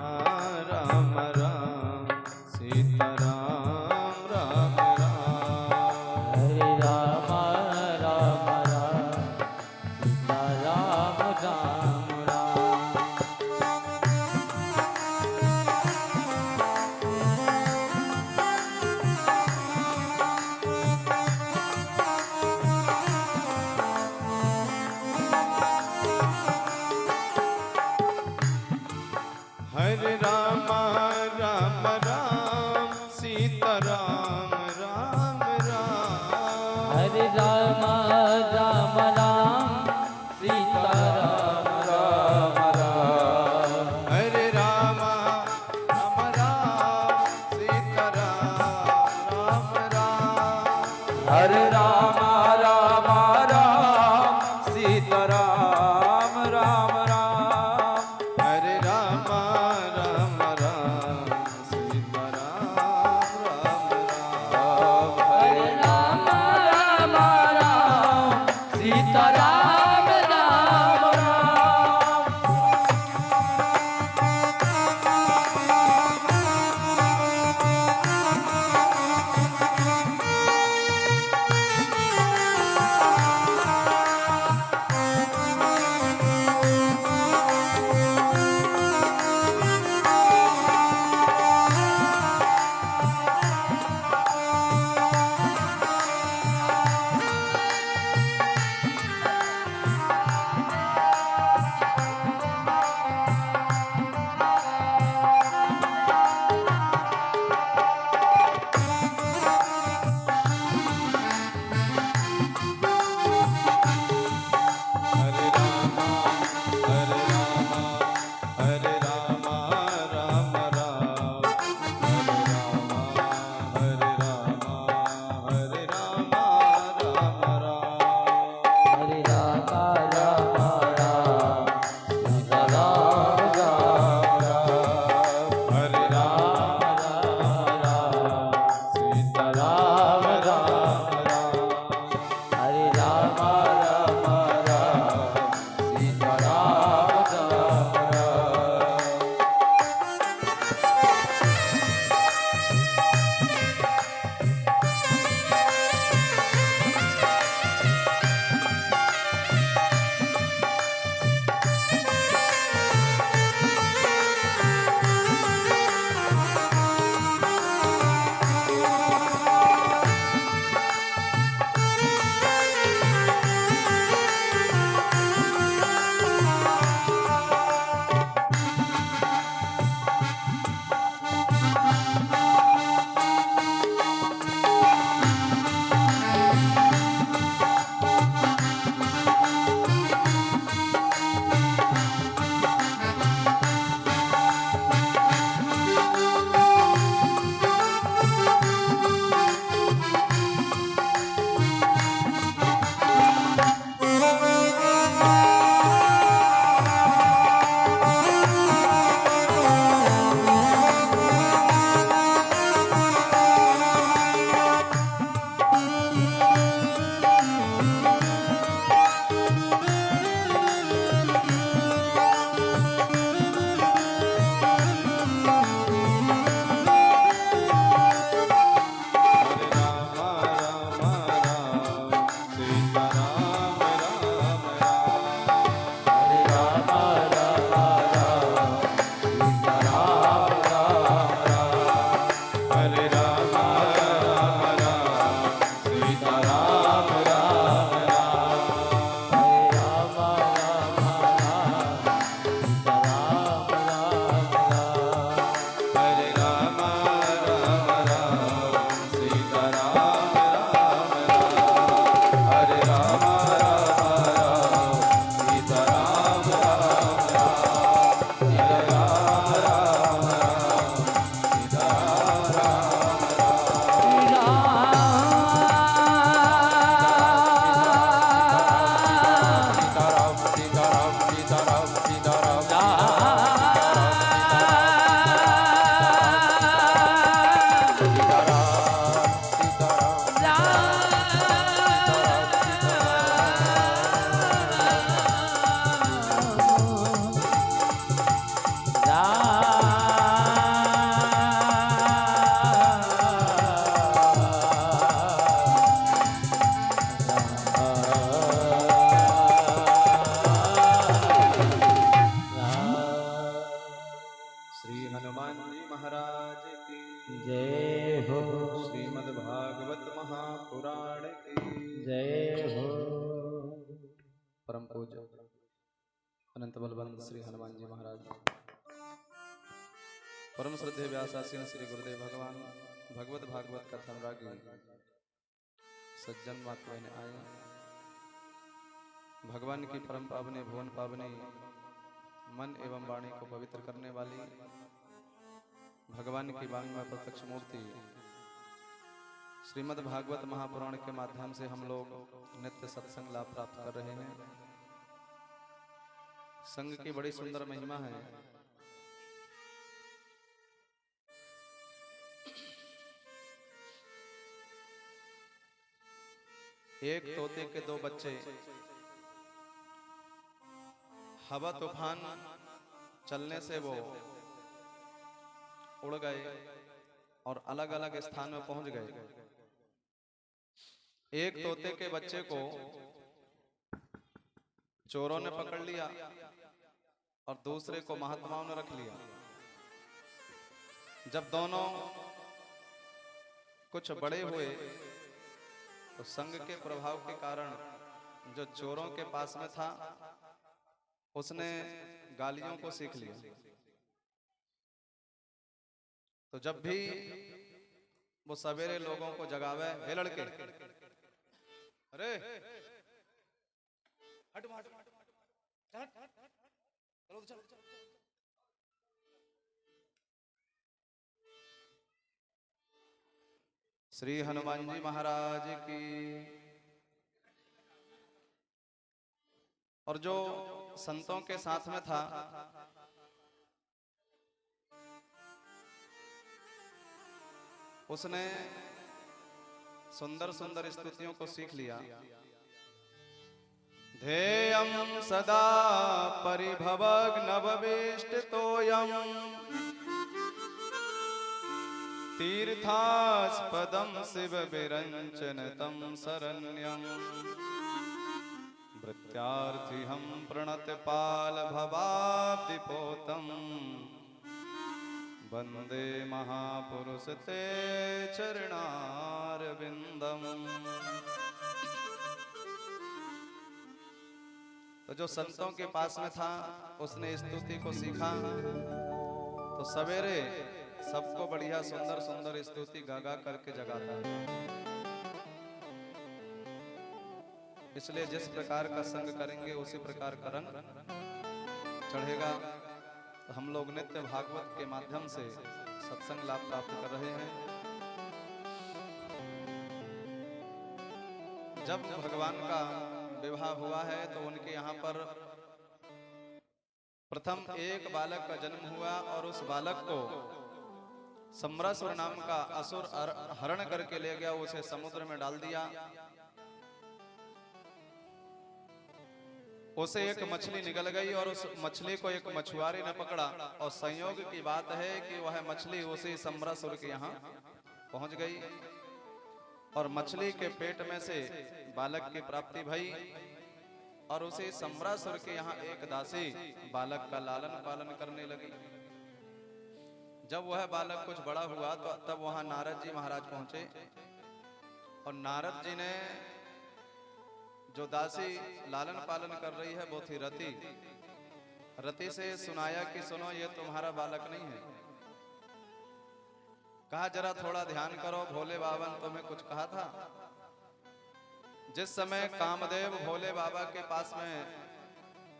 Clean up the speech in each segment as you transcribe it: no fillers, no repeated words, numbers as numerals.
राम राम सीता राम राम राम। हरे राम राम राम सीता राम राम राम। हरे राम राम राम सीता राम राम राम। हरे राम राम राम सीता राम राम राम। हरे राम राम राम सीता राम राम राम। हरे राम राम राम सीता राम राम राम। हरे राम राम राम सीता श्री हनुमान जी महाराज की जय हो, श्रीमद् भागवत महापुराण की जय हो। परम पूज्य अनंत बलवंत श्री हनुमान जी महाराज परम श्रद्धेय व्यासासीन श्री गुरुदेव भगवान भगवत भागवत कथा अनुरागी सज्जन मातुएं आए भगवान की परम पावनी भुवन पावनी मन एवं वाणी को पवित्र करने वाली भगवान की वाणी में प्रत्यक्ष मूर्ति श्रीमद् भागवत महापुराण के माध्यम से हम लोग नित्य सत्संग लाभ प्राप्त कर रहे हैं। संग की बड़ी सुंदर महिमा है। एक तोते के दो बच्चे हवा तूफान चलने से वो उड़ गए और अलग अलग स्थान में पहुंच गए। एक तोते के बच्चे को चोरों ने पकड़ लिया और दूसरे को महात्माओं ने रख लिया। जब दोनों कुछ बड़े हुए तो संग के प्रभाव के कारण जो चोरों के पास में था उसने गालियों को सीख लिया। तो जब भी वो सवेरे लोगों को जगावे, हे लड़के, अरे हट हट चलो चलो। श्री हनुमान जी महाराज की। और जो संतों के साथ में था उसने सुंदर सुंदर स्तुतियों को सीख लिया। ध्येयं सदा परिभवग्नववेष्टितोऽयं तीर्थास्पदं शिवविरञ्चनतं शरण्यं भृत्यार्थिहं प्रणतपालभवाब्धिपोतं वंदे महापुरुष ते चरणारविंदम। तो जो संतों के पास में था उसने स्तुति को सीखा तो सवेरे सबको बढ़िया सुंदर सुंदर स्तुति गा गा करके जगाता है। इसलिए जिस प्रकार का संग करेंगे उसी प्रकार का रंग चढ़ेगा। तो हम लोग नित्य भागवत के माध्यम से सत्संग लाभ प्राप्त कर रहे हैं। जब भगवान का विवाह हुआ है तो उनके यहाँ पर प्रथम एक बालक का जन्म हुआ और उस बालक को सम्रासुर नाम का असुर हरण करके ले गया, उसे समुद्र में डाल दिया। उसे एक मछली निकल गई और उस मछली को एक मछुआरे ने पकड़ा और संयोग की बात है कि वह मछली उसी सम्रासुर के यहाँ पहुंच गई और मछली के पेट में से बालक की प्राप्ति भई और उसी सम्रासुर के यहाँ एक दासी बालक का लालन पालन करने लगी। जब वह बालक कुछ बड़ा हुआ तो तब वहां नारद जी महाराज पहुंचे और नारद जी ने जो दासी लालन पालन कर रही है वो थी रति। रति से सुनाया कि सुनो ये तुम्हारा बालक नहीं है। कहा जरा थोड़ा ध्यान करो, भोले बाबा ने तुम्हें कुछ कहा था। जिस समय कामदेव भोले बाबा के पास में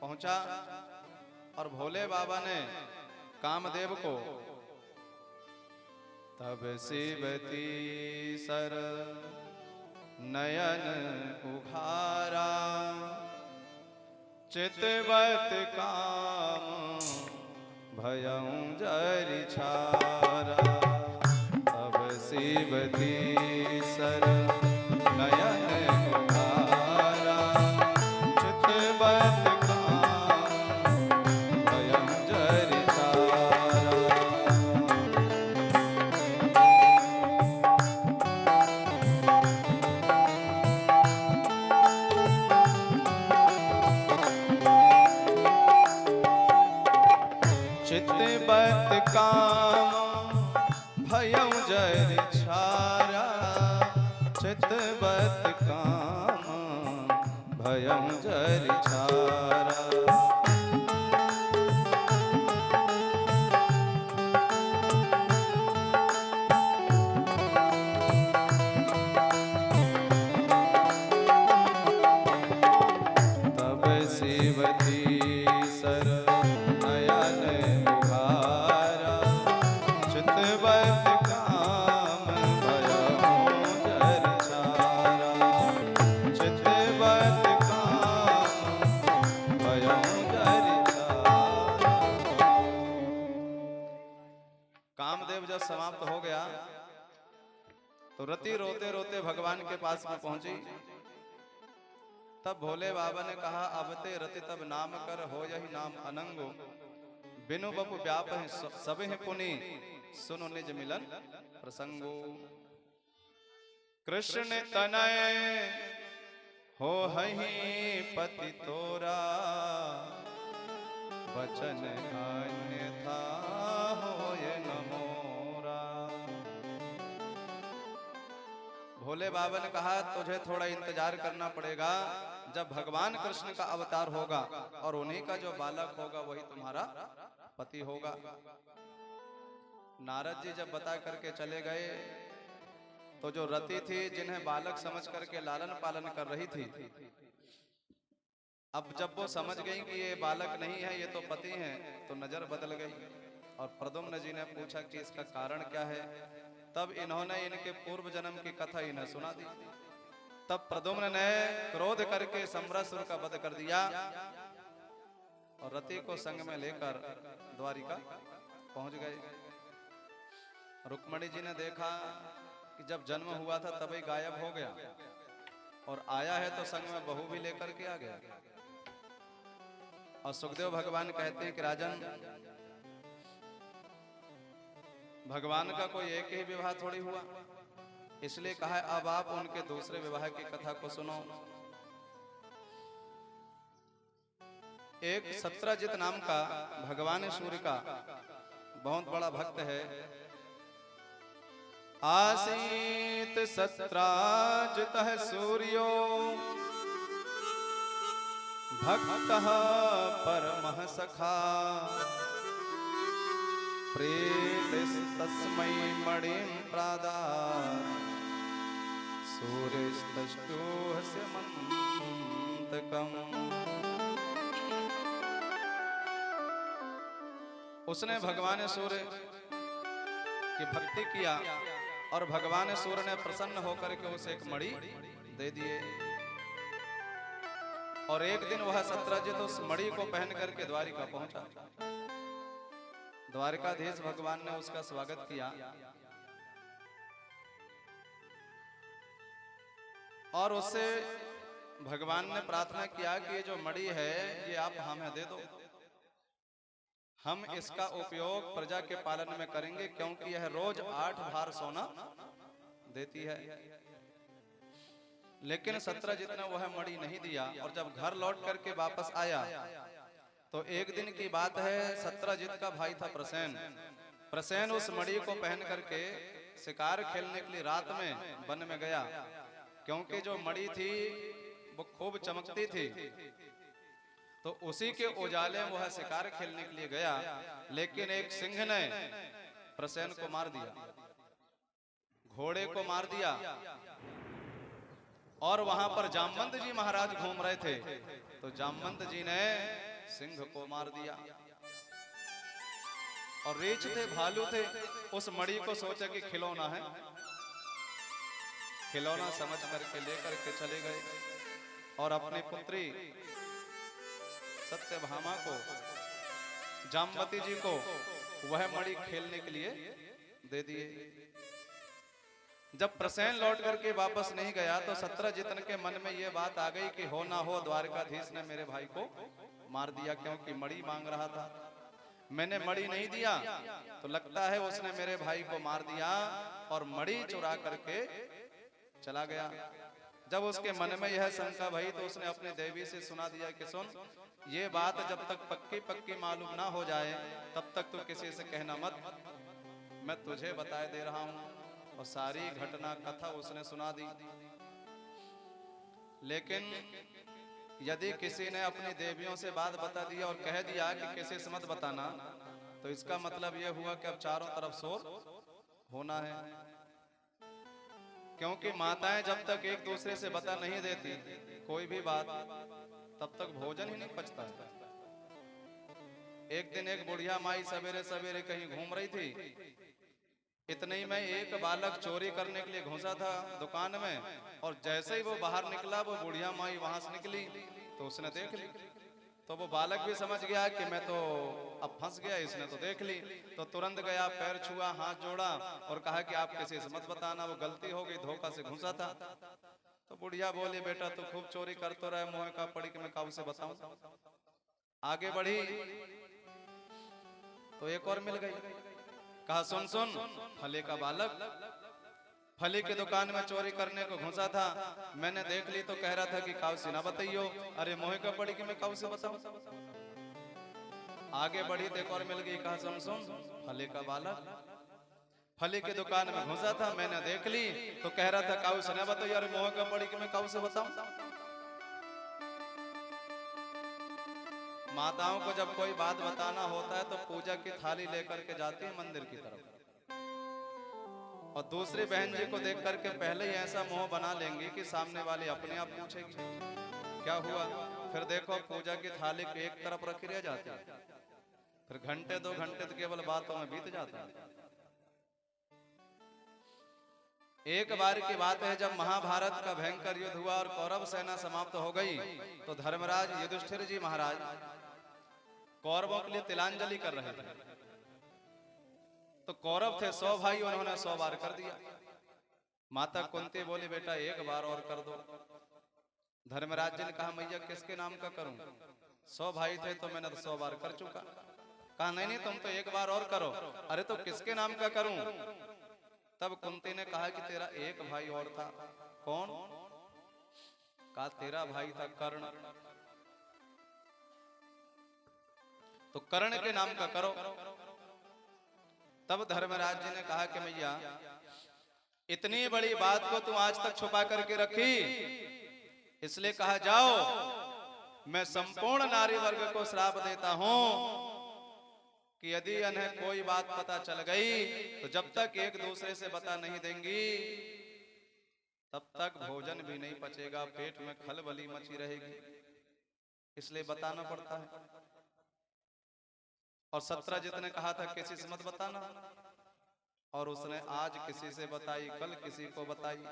पहुंचा और भोले बाबा ने कामदेव को तब शिवती सर नयन उघारा चितवत काम भयं जरि छारा। तब शिवती सर नयन उघारा चितवत काम भयं जरि छारा। चित चितबत काम भयं जर छारा, चितबत काम भयं जर छारा। तब सेवती सर नयन उघारा, चितबत काम भयं जर छारा, चितबत काम भयं जर छारा। कामदेव जब समाप्त हो गया तो रति रोते रोते भगवान के पास में पहुंची। तब भोले बाबा ने कहा, अब ते रति तब नाम कर हो यही नाम अनंगो, बिनु बपु व्याप सब है पुनि, सुनो निज मिलन प्रसंगो। कृष्ण तनय हो हही पति तोरा, वचन अन्यथा होय न मोरा। भोले बाबा ने कहा, तुझे थोड़ा इंतजार करना पड़ेगा, जब भगवान कृष्ण का अवतार होगा और उन्हीं का जो बालक होगा वही तुम्हारा पति होगा। नारद जी जब बता करके चले गए तो जो रति थी, जिन्हें बालक समझ करके लालन पालन कर रही थी, अब जब वो समझ गई कि ये बालक नहीं है, ये तो पति हैं, तो नजर बदल गई। और प्रद्युम्न जी ने पूछा कि इसका कारण क्या है। तब इन्होंने इनके पूर्व जन्म की कथा इन्हें सुना दी। तब प्रद्युम्न ने क्रोध करके सम्रासुर का वध कर दिया और रति को संग में लेकर द्वारिका पहुंच गए। रुक्मणी जी ने देखा कि जब जन्म हुआ था तभी गायब हो गया और आया है तो संग में बहू भी लेकर के आ गया। और सुखदेव भगवान कहते हैं कि राजन, भगवान का कोई एक ही विवाह थोड़ी हुआ, इसलिए कहा है अब आप उनके दूसरे विवाह की कथा को सुनो। एक सत्रजित नाम का भगवान सूर्य का बहुत बड़ा भक्त है। आसीत सत्राजितः सूर्यो भक्तः परमः सखा, प्रेतिस्तस्मै मणिं प्रादात्, सूर्यस्तष्टुः मन्तकम्। उसने भगवान सूर्य की भक्ति किया और भगवान सूर्य ने प्रसन्न होकर के उसे एक मणि दे दिए। और एक दिन वह सत्रजित उस मणि को पहन करके द्वारिका पहुंचा। द्वारिकाधीश भगवान ने उसका स्वागत किया और उससे भगवान ने प्रार्थना किया कि ये जो मणि है ये आप हमें दे दो, हम इसका उपयोग प्रजा के पालन में करेंगे, क्योंकि यह रोज 8 भार सोना देती है। लेकिन सत्रजित ने वह मणि नहीं दिया और जब घर लौट करके वापस आया तो एक दिन की बात है, सत्रजित का भाई था प्रसेन। प्रसेन उस मणि को पहन करके शिकार खेलने के लिए रात में वन में गया, क्योंकि जो मणि थी वो खूब चमकती थी। तो उसी के उजाले में वह शिकार खेलने के लिए गया, लेकिन एक सिंह ने प्रसेन को मार दिया, घोड़े को मार दिया। और वहां पर जामवंत जी महाराज घूम रहे थे, तो जामवंत जी ने सिंह को मार दिया। और रीछ थे, भालू थे, उस मणि को सोचा कि खिलौना है, खिलौना समझ करके लेकर के चले गए और अपनी पुत्री सत्यभामा को, जामवती जी को वह मणि खेलने के लिए दे दिए। जब प्रसेन लौट करके वापस नहीं गया तो सत्रजित के मन में यह बात आ गई कि हो ना हो द्वारकाधीश ने मेरे भाई को मार दिया, क्योंकि मणि मांग रहा था, मैंने मणि नहीं दिया तो लगता है उसने मेरे भाई को मार दिया और मणि चुरा करके चला गया। जब उसके मन में यह शंका भई तो उसने अपने देवी से सुना दिया कि सुन, ये बात जब तक पक्की पक्की मालूम ना हो जाए तब तक तू किसी से कहना मत, मैं तुझे बताए दे रहा हूं। और सारी घटना कथा उसने सुना दी। लेकिन यदि किसी ने अपनी देवियों से बात बता दिया और कह दिया कि किसी से मत बताना, तो इसका मतलब यह हुआ कि अब चारों तरफ शोर होना है। क्योंकि माताएं जब तक एक दूसरे से बता नहीं देती कोई भी बात, तब तक भोजन ही नहीं पचता है। एक दिन एक बुढ़िया माई सवेरे सवेरे कहीं घूम रही थी। इतने ही में एक बालक चोरी करने के लिए घुसा था दुकान में, और जैसे ही वो बाहर निकला, वो बुढ़िया माई वहां से निकली तो उसने देख ली। तो वो बालक भी समझ गया कि मैं तो अब फंस गया, इसने तो देख ली। तो तुरंत गया, पैर छुआ, हाथ जोड़ा और कहा कि आप किसी से मत बताना, वो गलती हो गई, धोखा से घुसा था। तो बुढ़िया बोली, बेटा तू खूब चोरी कर तो रहे, मुँह का पड़ी कि मैं काऊ से बताऊं। आगे बढ़ी तो एक और मिल गई। कहा सुन सुन, फले का बालक फली की दुकान में चोरी करने को घुसा था, मैंने देख ली तो कह रहा था कि काऊ से ना बताइयो। अरे मोहे का पड़ी कि मैं काऊ से बताऊं। आगे बढ़ी तो एक और मिल गई। कहा सुन सुन, फले का बालक फली की दुकान में घुसा था, मैंने देख ली तो कह रहा था काऊ से ना बताइयो। अरे मोहे का पड़ी कि मैं काऊ से बताऊं। माताओं को जब कोई बात बताना होता है तो पूजा की थाली लेकर के जाती है मंदिर की तरफ, और दूसरी बहन जी को देख करके पहले ही ऐसा मोह बना लेंगी कि सामने वाली अपने आप पूछेगी क्या हुआ। फिर देखो पूजा की थाली को एक तरफ रखी रह जाती है, फिर घंटे 2 घंटे तो केवल बातों में बीत जाता है। एक बार की बात है, जब महाभारत का भयंकर युद्ध हुआ और कौरव सेना समाप्त हो गई, तो धर्मराज युधिष्ठिर जी महाराज कौरवों के लिए तिलांजलि कर रहे थे। तो कौरव थे 100 भाई, उन्होंने 100 बार कर दिया। माता कुंती बोली, बेटा एक बार और कर दो। धर्मराज जी ने कहा, मैया किसके नाम का करूं, 100 भाई थे तो मैंने तो 100 बार कर चुका। कहा नहीं नहीं, तुम तो एक बार और करो। अरे तो किसके नाम का करूं। तब कुंती ने कहा कि तेरा एक भाई और था। कौन। कहा तेरा भाई था कर्ण, तो कर्ण के नाम का करो। तब धर्मराज जी ने कहा कि मैया इतनी बड़ी बात को तुम आज तक छुपा करके रखी, इसलिए कहा जाओ मैं संपूर्ण नारी वर्ग को श्राप देता हूं कि यदि इन्हें कोई बात पता चल गई तो जब तक एक दूसरे से बता नहीं देंगी तब तक भोजन भी नहीं पचेगा, पेट में खलबली मची रहेगी, इसलिए बताना पड़ता है। और 17 जितने कहा था किसी से मत बताना, और उसने आज किसी से बताई, कल किसी को बताई।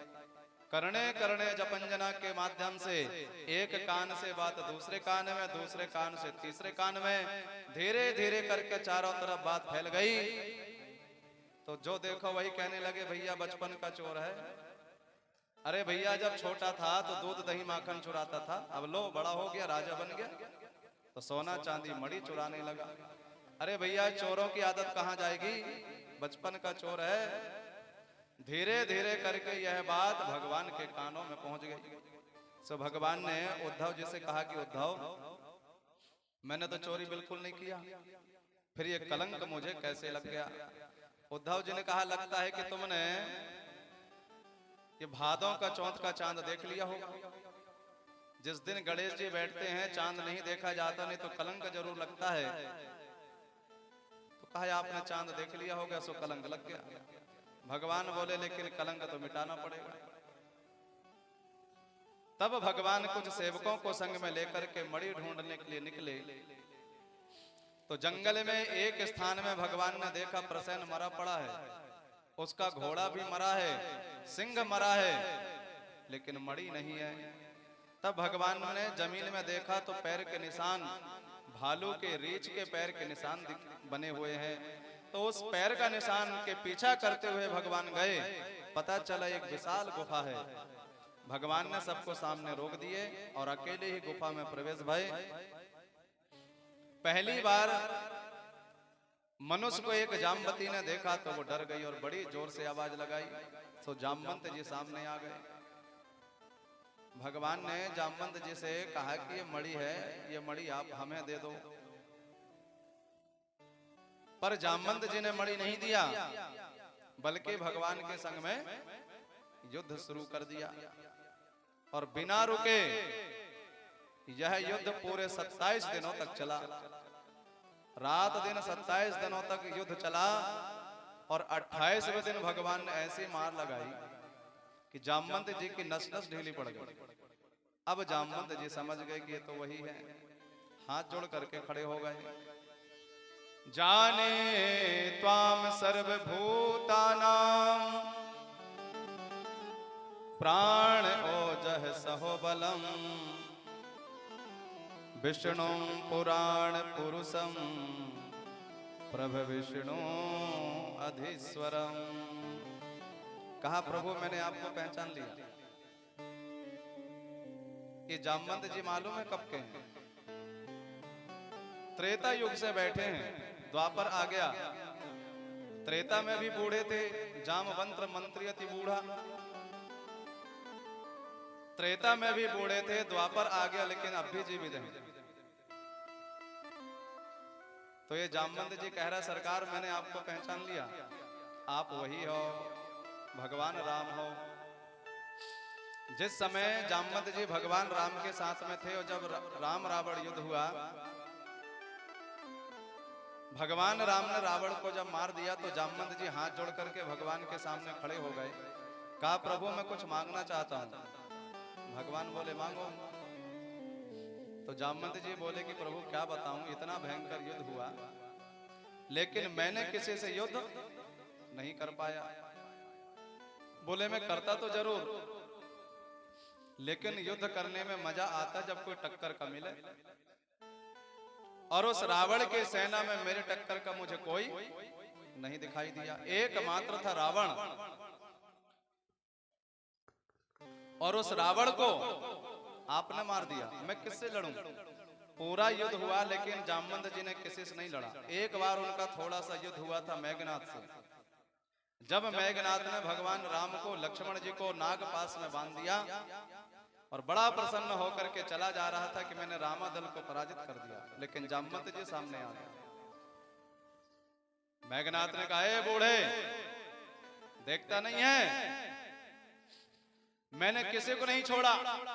करने करने जपंजना के माध्यम से एक कान से बात दूसरे कान में, दूसरे कान से तीसरे कान में, धीरे धीरे करके चारों तरफ बात फैल गई। तो जो देखो वही कहने लगे भैया बचपन का चोर है। अरे भैया जब छोटा था तो दूध दही माखन चुराता था, अब लो बड़ा हो गया, राजा बन गया तो सोना चांदी मणि चुराने लगा। अरे भैया चोरों की आदत कहाँ जाएगी, बचपन का चोर है। धीरे धीरे करके यह बात भगवान के कानों में पहुंच गई। सो भगवान ने उद्धव जी से कहा कि उद्धव मैंने तो चोरी बिल्कुल नहीं किया, फिर ये कलंक मुझे कैसे लग गया। उद्धव जी ने कहा लगता है कि तुमने ये भादों का चौथ का चांद देख लिया होगा। जिस दिन गणेश जी बैठते हैं चांद नहीं देखा जाता, नहीं तो कलंक जरूर लगता है। तो कहा आपने चांद देख लिया होगा, सो कलंक लग गया। भगवान बोले लेकिन कलंक तो मिटाना पड़ेगा। तब भगवान कुछ सेवकों को संग में लेकर के मणि ढूंढने के लिए निकले। तो जंगल में एक स्थान में भगवान ने देखा प्रसेन मरा पड़ा है, उसका घोड़ा भी मरा है, सिंह मरा है, लेकिन मणि नहीं है। तब भगवान ने जमीन में देखा तो पैर के निशान, भालू के रीछ के पैर के निशान बने हुए हैं। तो उस पैर का निशान के पीछा करते हुए भगवान गए, पता चला एक विशाल गुफा है। भगवान ने सबको सामने रोक दिए और अकेले ही गुफा में प्रवेश भये। पहली बार मनुष्य को एक जामवती ने देखा तो वो डर गई और बड़ी जोर से आवाज लगाई, तो जामवंत जी सामने आ गए। भगवान ने जामवंत जी से कहा कि ये मणि है, ये मणि आप हमें दे दो। पर जामवंत जी ने मणि नहीं दिया, बल्कि भगवान के संग में युद्ध शुरू कर दिया। और बिना रुके यह युद्ध पूरे 27 दिनों तक चला। रात दिन 27 दिनों तक युद्ध चला। और 28वें दिन भगवान ने ऐसी मार लगाई कि जामवंत जी की नस नस ढीली पड़ गई। अब जामवंत जी समझ गए कि ये तो वही है, हाथ जोड़ करके खड़े हो गए। जाने त्वाम सर्वभूतानां प्राण ओजः सहो बलम विष्णु पुराण पुरुषम प्रभविष्णु अधीश्वरम। कहा प्रभु मैंने आपको पहचान लिया। ये जामवंत जी मालूम है कब के हैं? त्रेता युग से बैठे हैं, द्वापर आ गया। त्रेता में भी बूढ़े थे, जामवंत मंत्री अति बूढ़ा। त्रेता में भी बूढ़े थे, द्वापर आ गया, लेकिन अब भी जीवित हैं। तो ये जामवंत जी कह रहा सरकार मैंने आपको पहचान लिया, आप वही हो, भगवान राम हो। जिस समय जामवंत जी भगवान राम के साथ में थे और जब राम रावण युद्ध हुआ, भगवान राम ने रावण को जब मार दिया तो जामवंत जी हाथ जोड़ करके भगवान के सामने खड़े हो गए। कहा प्रभु मैं कुछ मांगना चाहता हूं। भगवान बोले मांगो। तो जामवंत जी बोले कि प्रभु क्या बताऊं, इतना भयंकर युद्ध हुआ लेकिन मैंने किसी से युद्ध नहीं कर पाया। बोले मैं करता तो जरूर, लेकिन युद्ध करने में मजा आता जब कोई टक्कर का मिले। और उस रावण के सेना में मेरे टक्कर का मुझे कोई नहीं दिखाई दिया। एकमात्र था रावण, और उस रावण को आपने मार दिया। मैं किससे लड़ूं? पूरा युद्ध हुआ लेकिन जामवंत जी ने किसी से नहीं लड़ा। एक बार उनका थोड़ा सा युद्ध हुआ था मेघनाथ से। जब मेघनाथ ने भगवान राम को लक्ष्मण जी को नाग पास में बांध दिया और बड़ा प्रसन्न होकर के चला जा रहा था कि मैंने रामादल को पराजित कर दिया, लेकिन जामवंत जी सामने आ गए। मेघनाथ ने कहा ए बूढ़े, देखता नहीं है मैंने किसी को नहीं छोड़ा,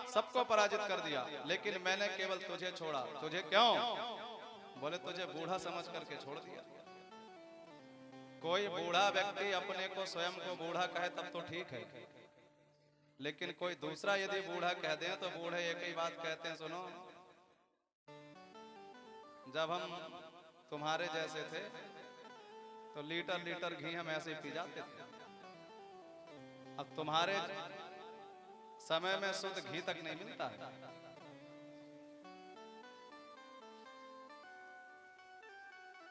सबको पराजित कर दिया, लेकिन मैंने केवल तुझे छोड़ा। तुझे क्यों? बोले तुझे बूढ़ा समझ करके छोड़ दिया। कोई बूढ़ा व्यक्ति अपने को स्वयं को बूढ़ा कहे तब तो ठीक है, लेकिन कोई दूसरा यदि बूढ़ा कह दे तो बूढ़े एक ही बात कहते हैं, सुनो जब हम तुम्हारे जैसे थे तो लीटर लीटर घी हम ऐसे पी जाते थे, अब तुम्हारे समय में शुद्ध घी तक नहीं मिलता है।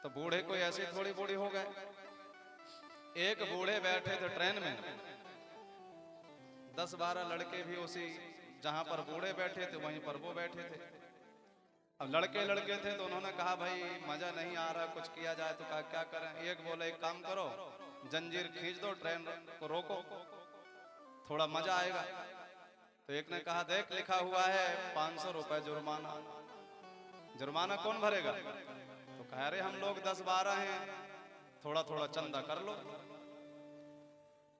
तो बूढ़े कोई ऐसे थोड़ी बूढ़ी हो गए। एक बूढ़े बैठे थे ट्रेन में, 10-12 लड़के भी उसी जहां पर बूढ़े बैठे थे वहीं पर वो बैठे थे। अब लड़के लड़के थे तो उन्होंने कहा भाई मजा नहीं आ रहा, कुछ किया जाए। तो कहा क्या करें? एक बोले एक काम करो, जंजीर खींच दो, ट्रेन को रोको, थोड़ा मजा आएगा। तो एक ने कहा देख लिखा हुआ है 500 रुपए जुर्माना, जुर्माना कौन भरेगा? तो कह रहे हम लोग 10-12 हैं, थोड़ा थोड़ा चंदा कर लो।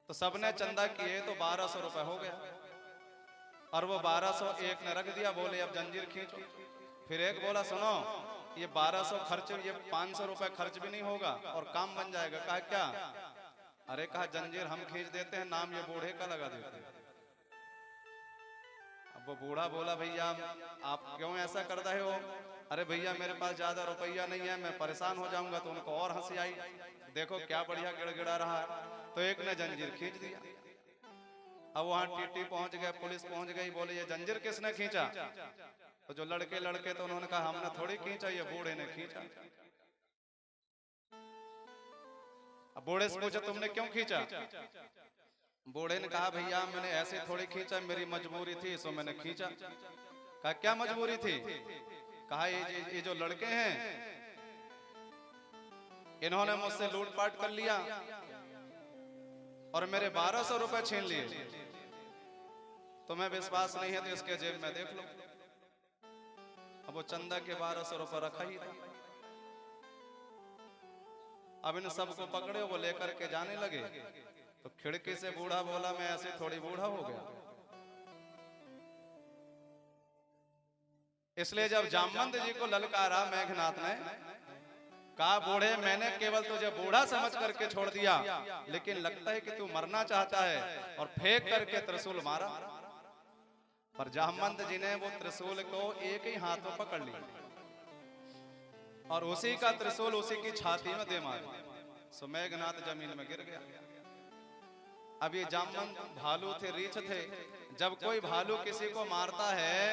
तो सबने चंदा किए तो 1200 रुपए हो गया, और वो 1200 एक ने रख दिया, बोले अब जंजीर खींचो। फिर एक बोला सुनो ये 1200 खर्च, ये 500 रुपए खर्च भी नहीं होगा और काम बन जाएगा। कहा क्या? अरे कहा जंजीर हम खींच देते हैं, नाम ये बूढ़े का लगा देते हैं। अब वो बूढ़ा बोला भैया आप क्यों ऐसा कर रहे हो? अरे भैया मेरे पास ज्यादा रुपया नहीं है, मैं परेशान हो जाऊंगा। तो उनको और हंसी आई, देखो क्या बढ़िया गिड़गिड़ा रहा है। तो एक ने जंजीर खींच दिया। अब वहां टीटी पहुंच गए, पुलिस पहुंच गई, बोले ये जंजीर किसने खींचा? तो जो लड़के लड़के तो उन्होंने कहा हमने थोड़ी खींचा, ये बूढ़े ने खींचा। अब बूढ़े से पूछा तुमने क्यों खींचा? बूढ़े ने कहा भैया मैंने ऐसे थोड़ी खींचा, मेरी मजबूरी थी सो मैंने खींचा। कहा क्या मजबूरी थी? कहा ये जो लड़के हैं इन्होंने मुझसे लूटपाट कर लिया और मेरे 1200 रुपए छीन लिए। तुम्हें विश्वास नहीं है तो इसके जेब में देख लो। अब वो चंदा के 1200 रुपये रखा ही था। अब इन सबको पकड़े, वो लेकर के जाने लगे तो खिड़की से बूढ़ा बोला, मैं ऐसे थोड़ी बूढ़ा हो गया। इसलिए जब जामवंत जी को ललकारा मेघनाथ ने, कहा बूढ़े मैंने केवल तुझे बूढ़ा समझ करके छोड़ दिया, लेकिन लगता है कि तू मरना चाहता है, और फेंक करके त्रिशूल मारा। पर जामवंत जी ने वो त्रिशूल को एक ही हाथ में पकड़ लिया और उसी का त्रिशूल उसी की छाती में दे मारा। सो मेघनाथ जमीन में गिर गया। अब ये जामवंत भालू थे, रीछ थे। जब कोई भालू किसी को मारता है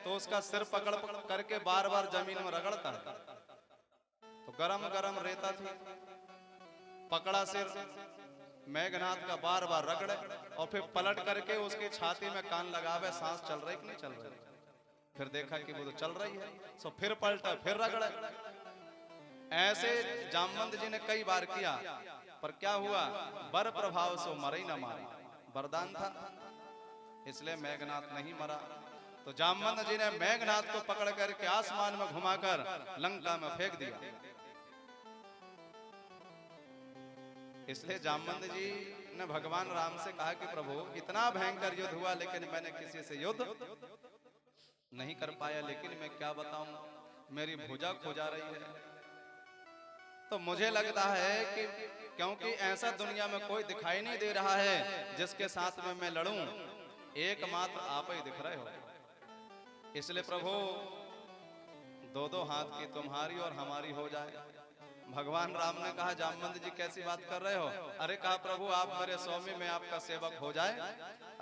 तो उसका सिर पकड़ करके बार बार जमीन में रगड़ता है। तो गरम गरम रेता थी, पकड़ा सिर मेघनाथ का, बार बार रगड़े और फिर पलट करके उसकी छाती में कान लगावे, सांस चल रही कि नहीं चल रही। फिर देखा कि वो तो चल रही है, सो फिर पलटा, फिर रगड़े। ऐसे जामवंत जी ने कई बार किया, पर क्या हुआ, बर प्रभाव से मरे ही ना मारे। वरदान था, इसलिए मेघनाथ नहीं मरा। तो जामवंत जी ने मेघनाथ को पकड़ करके आसमान में घुमाकर लंका में फेंक दिया। इसलिए जामवंत जी ने भगवान राम से कहा कि प्रभु इतना भयंकर युद्ध हुआ, लेकिन मैंने किसी से युद्ध नहीं कर पाया। लेकिन मैं क्या बताऊं, मेरी भुजा खो जा रही है। तो मुझे लगता है कि क्योंकि ऐसा दुनिया में कोई दिखाई नहीं दे रहा है जिसके साथ में मैं लड़ूं, एकमात्र आप ही दिख रहे हो। इसलिए प्रभु दो दो हाथ की तुम्हारी और हमारी हो जाए। भगवान राम ने कहा जामवंत जी कैसी बात कर रहे हो। अरे कहा प्रभु आप मेरे स्वामी, में आपका सेवक हो जाए।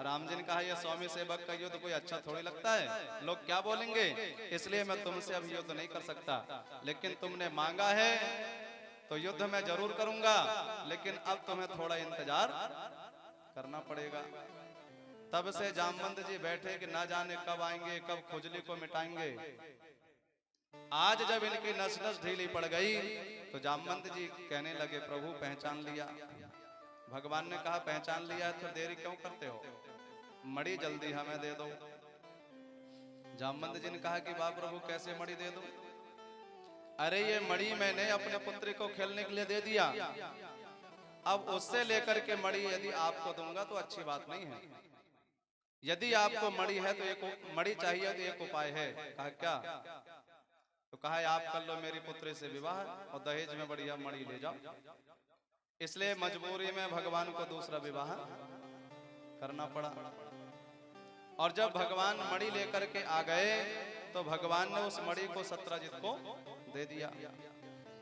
राम जी ने कहा ये स्वामी सेवक का युद्ध कोई अच्छा थोड़ी लगता है, लोग क्या बोलेंगे, इसलिए मैं तुमसे अभी युद्ध नहीं कर सकता। लेकिन तुमने मांगा है तो युद्ध मैं जरूर करूंगा, लेकिन अब तुम्हें थोड़ा इंतजार करना पड़ेगा। तब से जामवंत जी बैठे कि ना जाने कब आएंगे, कब खुजली को मिटाएंगे। आज जब इनकी नस नस ढीली पड़ गई तो जामवंत जी कहने लगे प्रभु पहचान लिया। भगवान ने कहा पहचान लिया तो देरी क्यों करते हो, मणि जल्दी हमें दे दो। जामवंत जी ने कहा कि वाह प्रभु कैसे मणि दे दो। अरे ये मणि मैंने अपने पुत्री को खेलने के लिए दे दिया, अब उससे लेकर के मणि यदि आपको दूंगा तो अच्छी बात नहीं है। यदि आपको मणि है तो एक मणि चाहिए तो एक उपाय है। कहा क्या? तो कहा आप कर लो मेरी पुत्री से विवाह और दहेज में बढ़िया मणि ले जाओ। इसलिए मजबूरी में भगवान को दूसरा विवाह करना पड़ा। और जब भगवान मणि लेकर के आ गए तो भगवान ने उस मणि को सत्रजित को दे दिया।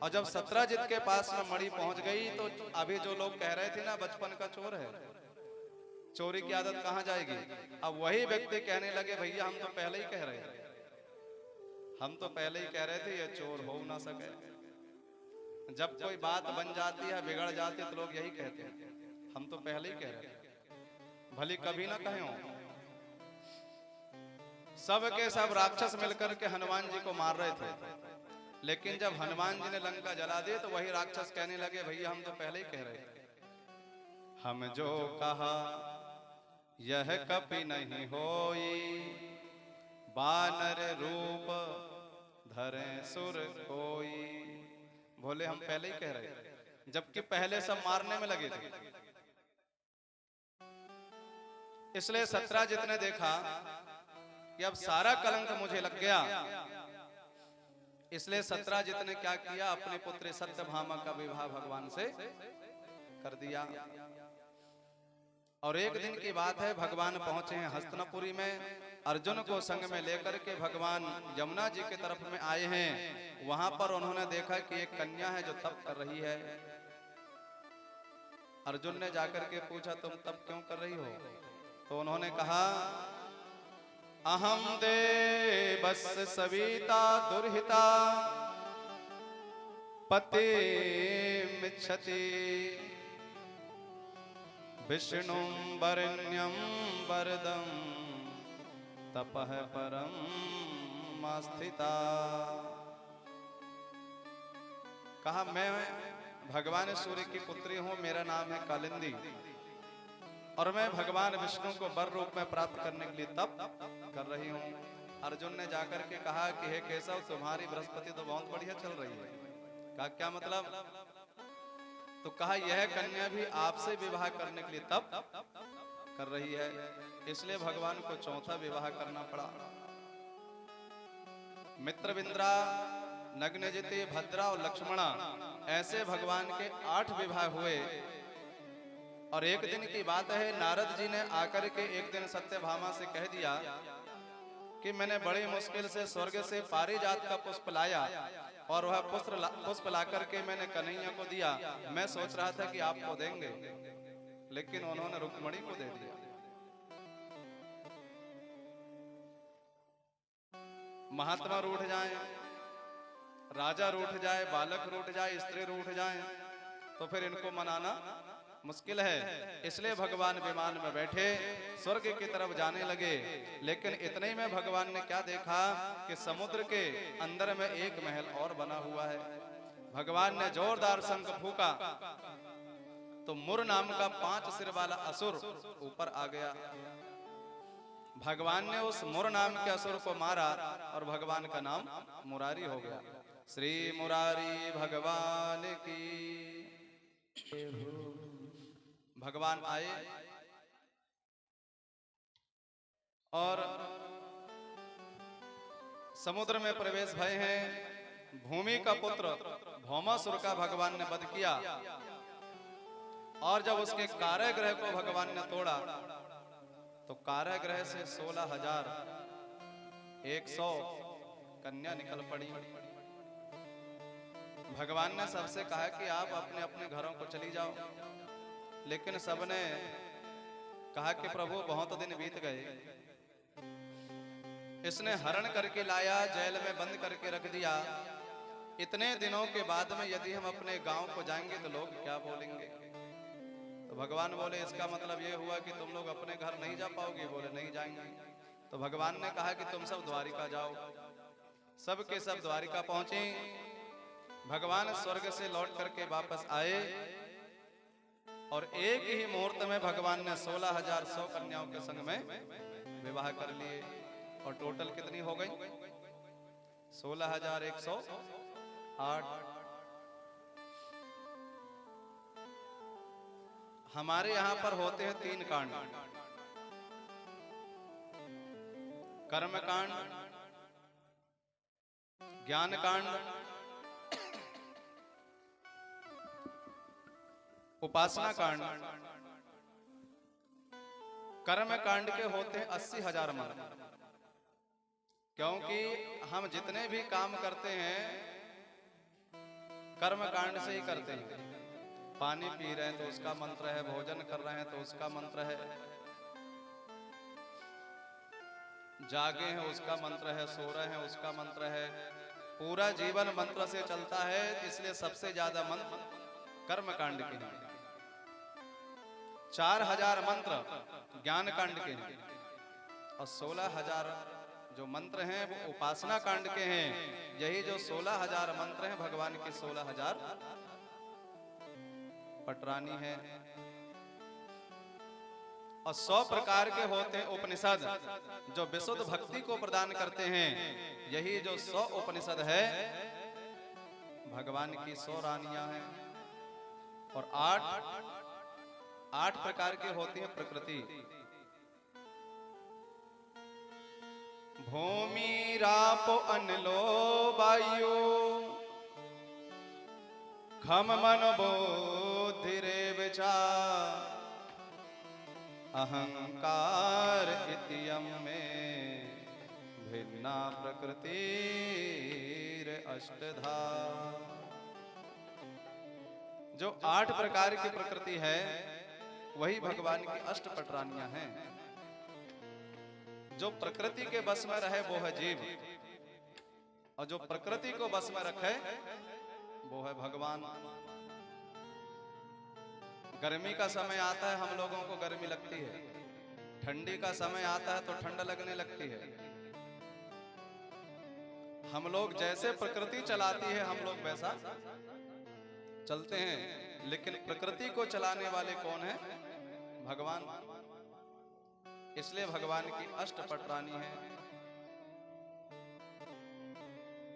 और जब सत्रजित के पास में मणि पहुंच गई तो अभी जो लोग कह रहे थे ना बचपन का चोर है, चोरी की आदत कहां जाएगी, अब वही व्यक्ति कहने लगे भैया हम तो पहले ही कह रहे थे, हम तो पहले ही कह रहे थे ये चोर हो ना सके। जब कोई बात बन जाती है, बिगड़ जाती है तो लोग यही कहते हैं हम तो पहले ही कह रहे थे, भली कभी ना कहे हो। सब के सब राक्षस मिलकर के हनुमान जी को मार रहे थे, लेकिन जब हनुमान जी ने लंका जला दी तो वही राक्षस कहने लगे भैया हम तो पहले ही कह रहे थे, हम जो कहा यह कभी नहीं होई, बानर रूप धरे सुर कोई। बोले हम पहले ही कह रहे थे, जबकि पहले सब मारने में लगे थे। इसलिए सत्रजित ने देखा कि अब सारा कलंक मुझे लग गया, इसलिए सत्रजित ने क्या किया, अपने पुत्र सत्यभामा का विवाह भगवान से कर दिया। और एक दिन की बात है, भगवान पहुंचे हैं हस्तिनापुरी में, अर्जुन को संग में लेकर के भगवान यमुना जी की तरफ में आए हैं। वहां पर उन्होंने देखा कि एक कन्या है जो तप कर रही है। अर्जुन ने जाकर के पूछा तुम तप क्यों कर रही हो? तो उन्होंने कहा अहम देवस सविता दुर्हिता पते मिच्छति विष्णु वरण्यम वरदम तपः परम स्थिता। कहा मैं भगवान सूर्य की पुत्री हूं, मेरा नाम है कालिंदी। और मैं भगवान विष्णु को वर रूप में प्राप्त करने के लिए तप कर रही हूँ। अर्जुन ने जाकर के कहा कि हे केशव, तुम्हारी बृहस्पति तो बहुत बढ़िया चल रही है। कहा क्या मतलब? तो कहा यह कन्या भी आपसे विवाह करने के लिए तप कर रही है, इसलिए भगवान को चौथा विवाह करना पड़ा। मित्रविंद्रा, नग्नजिति, भद्रा और लक्ष्मणा, ऐसे भगवान के 8 विवाह हुए। और एक दिन की बात है, नारद जी ने आकर के एक दिन सत्यभामा से कह दिया कि मैंने बड़ी मुश्किल से स्वर्ग से पारिजात का पुष्प लाया और वह पुष्प ला करके मैंने कन्हैया को दिया। मैं सोच रहा था कि आपको देंगे, लेकिन उन्होंने रुक्मणी को दे दिया। महात्मा रूठ जाए, राजा रूठ जाए, बालक रूठ जाए, स्त्री रूठ जाए, तो फिर इनको मनाना मुश्किल है। इसलिए भगवान विमान में बैठे स्वर्ग की तरफ जाने लगे। लेकिन इतने ही में भगवान ने क्या देखा कि समुद्र के अंदर में एक महल और बना हुआ है। भगवान ने जोरदार शंख फूका तो मुर नाम का 5 सिर वाला असुर ऊपर आ गया। भगवान ने उस मुर नाम के असुर को मारा और भगवान का नाम मुरारी हो गया। श्री मुरारी भगवान की। भगवान आए और समुद्र में प्रवेश भय हैं। भूमि का पुत्र भौमासुर का भगवान ने वध किया और जब उसके कारागृह को भगवान ने तोड़ा तो कारागृह से 16,100 कन्या निकल पड़ी। भगवान ने सबसे कहा कि आप अपने अपने घरों को चली जाओ, लेकिन सबने कहा कि प्रभु बहुत दिन बीत गए, इसने हरण करके लाया, जेल में बंद करके रख दिया। इतने दिनों के बाद में यदि हम अपने गांव को जाएंगे तो लोग क्या बोलेंगे? तो भगवान बोले इसका मतलब ये हुआ कि तुम लोग अपने घर नहीं जा पाओगे? बोले नहीं जाएंगे। तो भगवान ने कहा कि तुम सब द्वारिका जाओ। सब के सब द्वारिका पहुंचे। भगवान स्वर्ग से लौट करके वापस आए और एक ही मुहूर्त में भगवान ने 16,100 कन्याओं के संग में विवाह कर लिए। और टोटल कितनी हो गई? 16,108। हमारे यहां पर होते हैं 3 कांड, कर्म कांड, ज्ञान कांड, उपासना कांड। कर्म कांड के होते हैं 80,000 मन, क्योंकि हम जितने भी काम करते हैं कर्म कांड से ही करते हैं। पानी पी रहे हैं तो उसका मंत्र है, भोजन कर रहे हैं तो उसका मंत्र है, जागे हैं उसका मंत्र है, सो रहे हैं उसका मंत्र है। पूरा जीवन मंत्र से चलता है, इसलिए सबसे ज्यादा मंत्र कर्म कांड के हैं। 4,000 मंत्र ज्ञान कांड के हैं और 16,000 जो मंत्र हैं वो उपासना कांड के हैं। यही जो 16,000 मंत्र हैं भगवान के 16,000 पटरानी है। और 100 प्रकार के होते हैं उपनिषद जो विशुद्ध भक्ति को प्रदान करते हैं। यही जो 100 उपनिषद है भगवान की 100 रानियां हैं। और 8 प्रकार के होती है प्रकृति। भूमि राप अनलो वायु खम मन बोधि रे विचार अहंकार इतियम में भिन्ना प्रकृति अष्टधा। जो 8 प्रकार की प्रकृति है वही भगवान की 8 पटरानियां हैं। जो प्रकृति के बस में रहे वो है जीव, और जो प्रकृति को बस में रखे वो है भगवान। गर्मी का समय आता है हम लोगों को गर्मी लगती है, ठंडी का समय आता है तो ठंड लगने लगती है। हम लोग जैसे प्रकृति चलाती है हम लोग वैसा चलते हैं, लेकिन प्रकृति को चलाने वाले कौन है? भगवान, इसलिए भगवान की अष्टपट रानी है।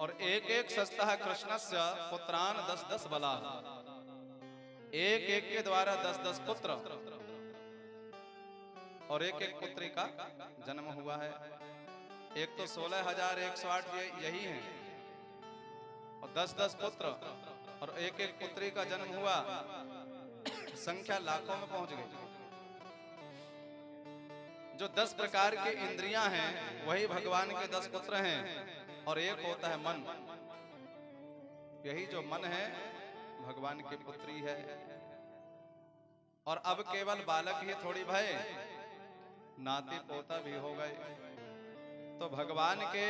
और एक एक सस्तः कृष्णस्य पुत्रान 10-10 बला, एक एक के द्वारा 10-10 पुत्र और एक एक पुत्री का जन्म हुआ है। एक तो 16,108 यही है, और 10-10 पुत्र और एक एक पुत्री का जन्म हुआ, संख्या लाखों में पहुंच गई। जो 10 प्रकार की इंद्रियां हैं वही भगवान के 10 पुत्र हैं, और एक होता है मन। यही जो मन है भगवान की पुत्री है। और अब केवल बालक ही थोड़ी भय, नाती पोता भी हो गए। तो भगवान के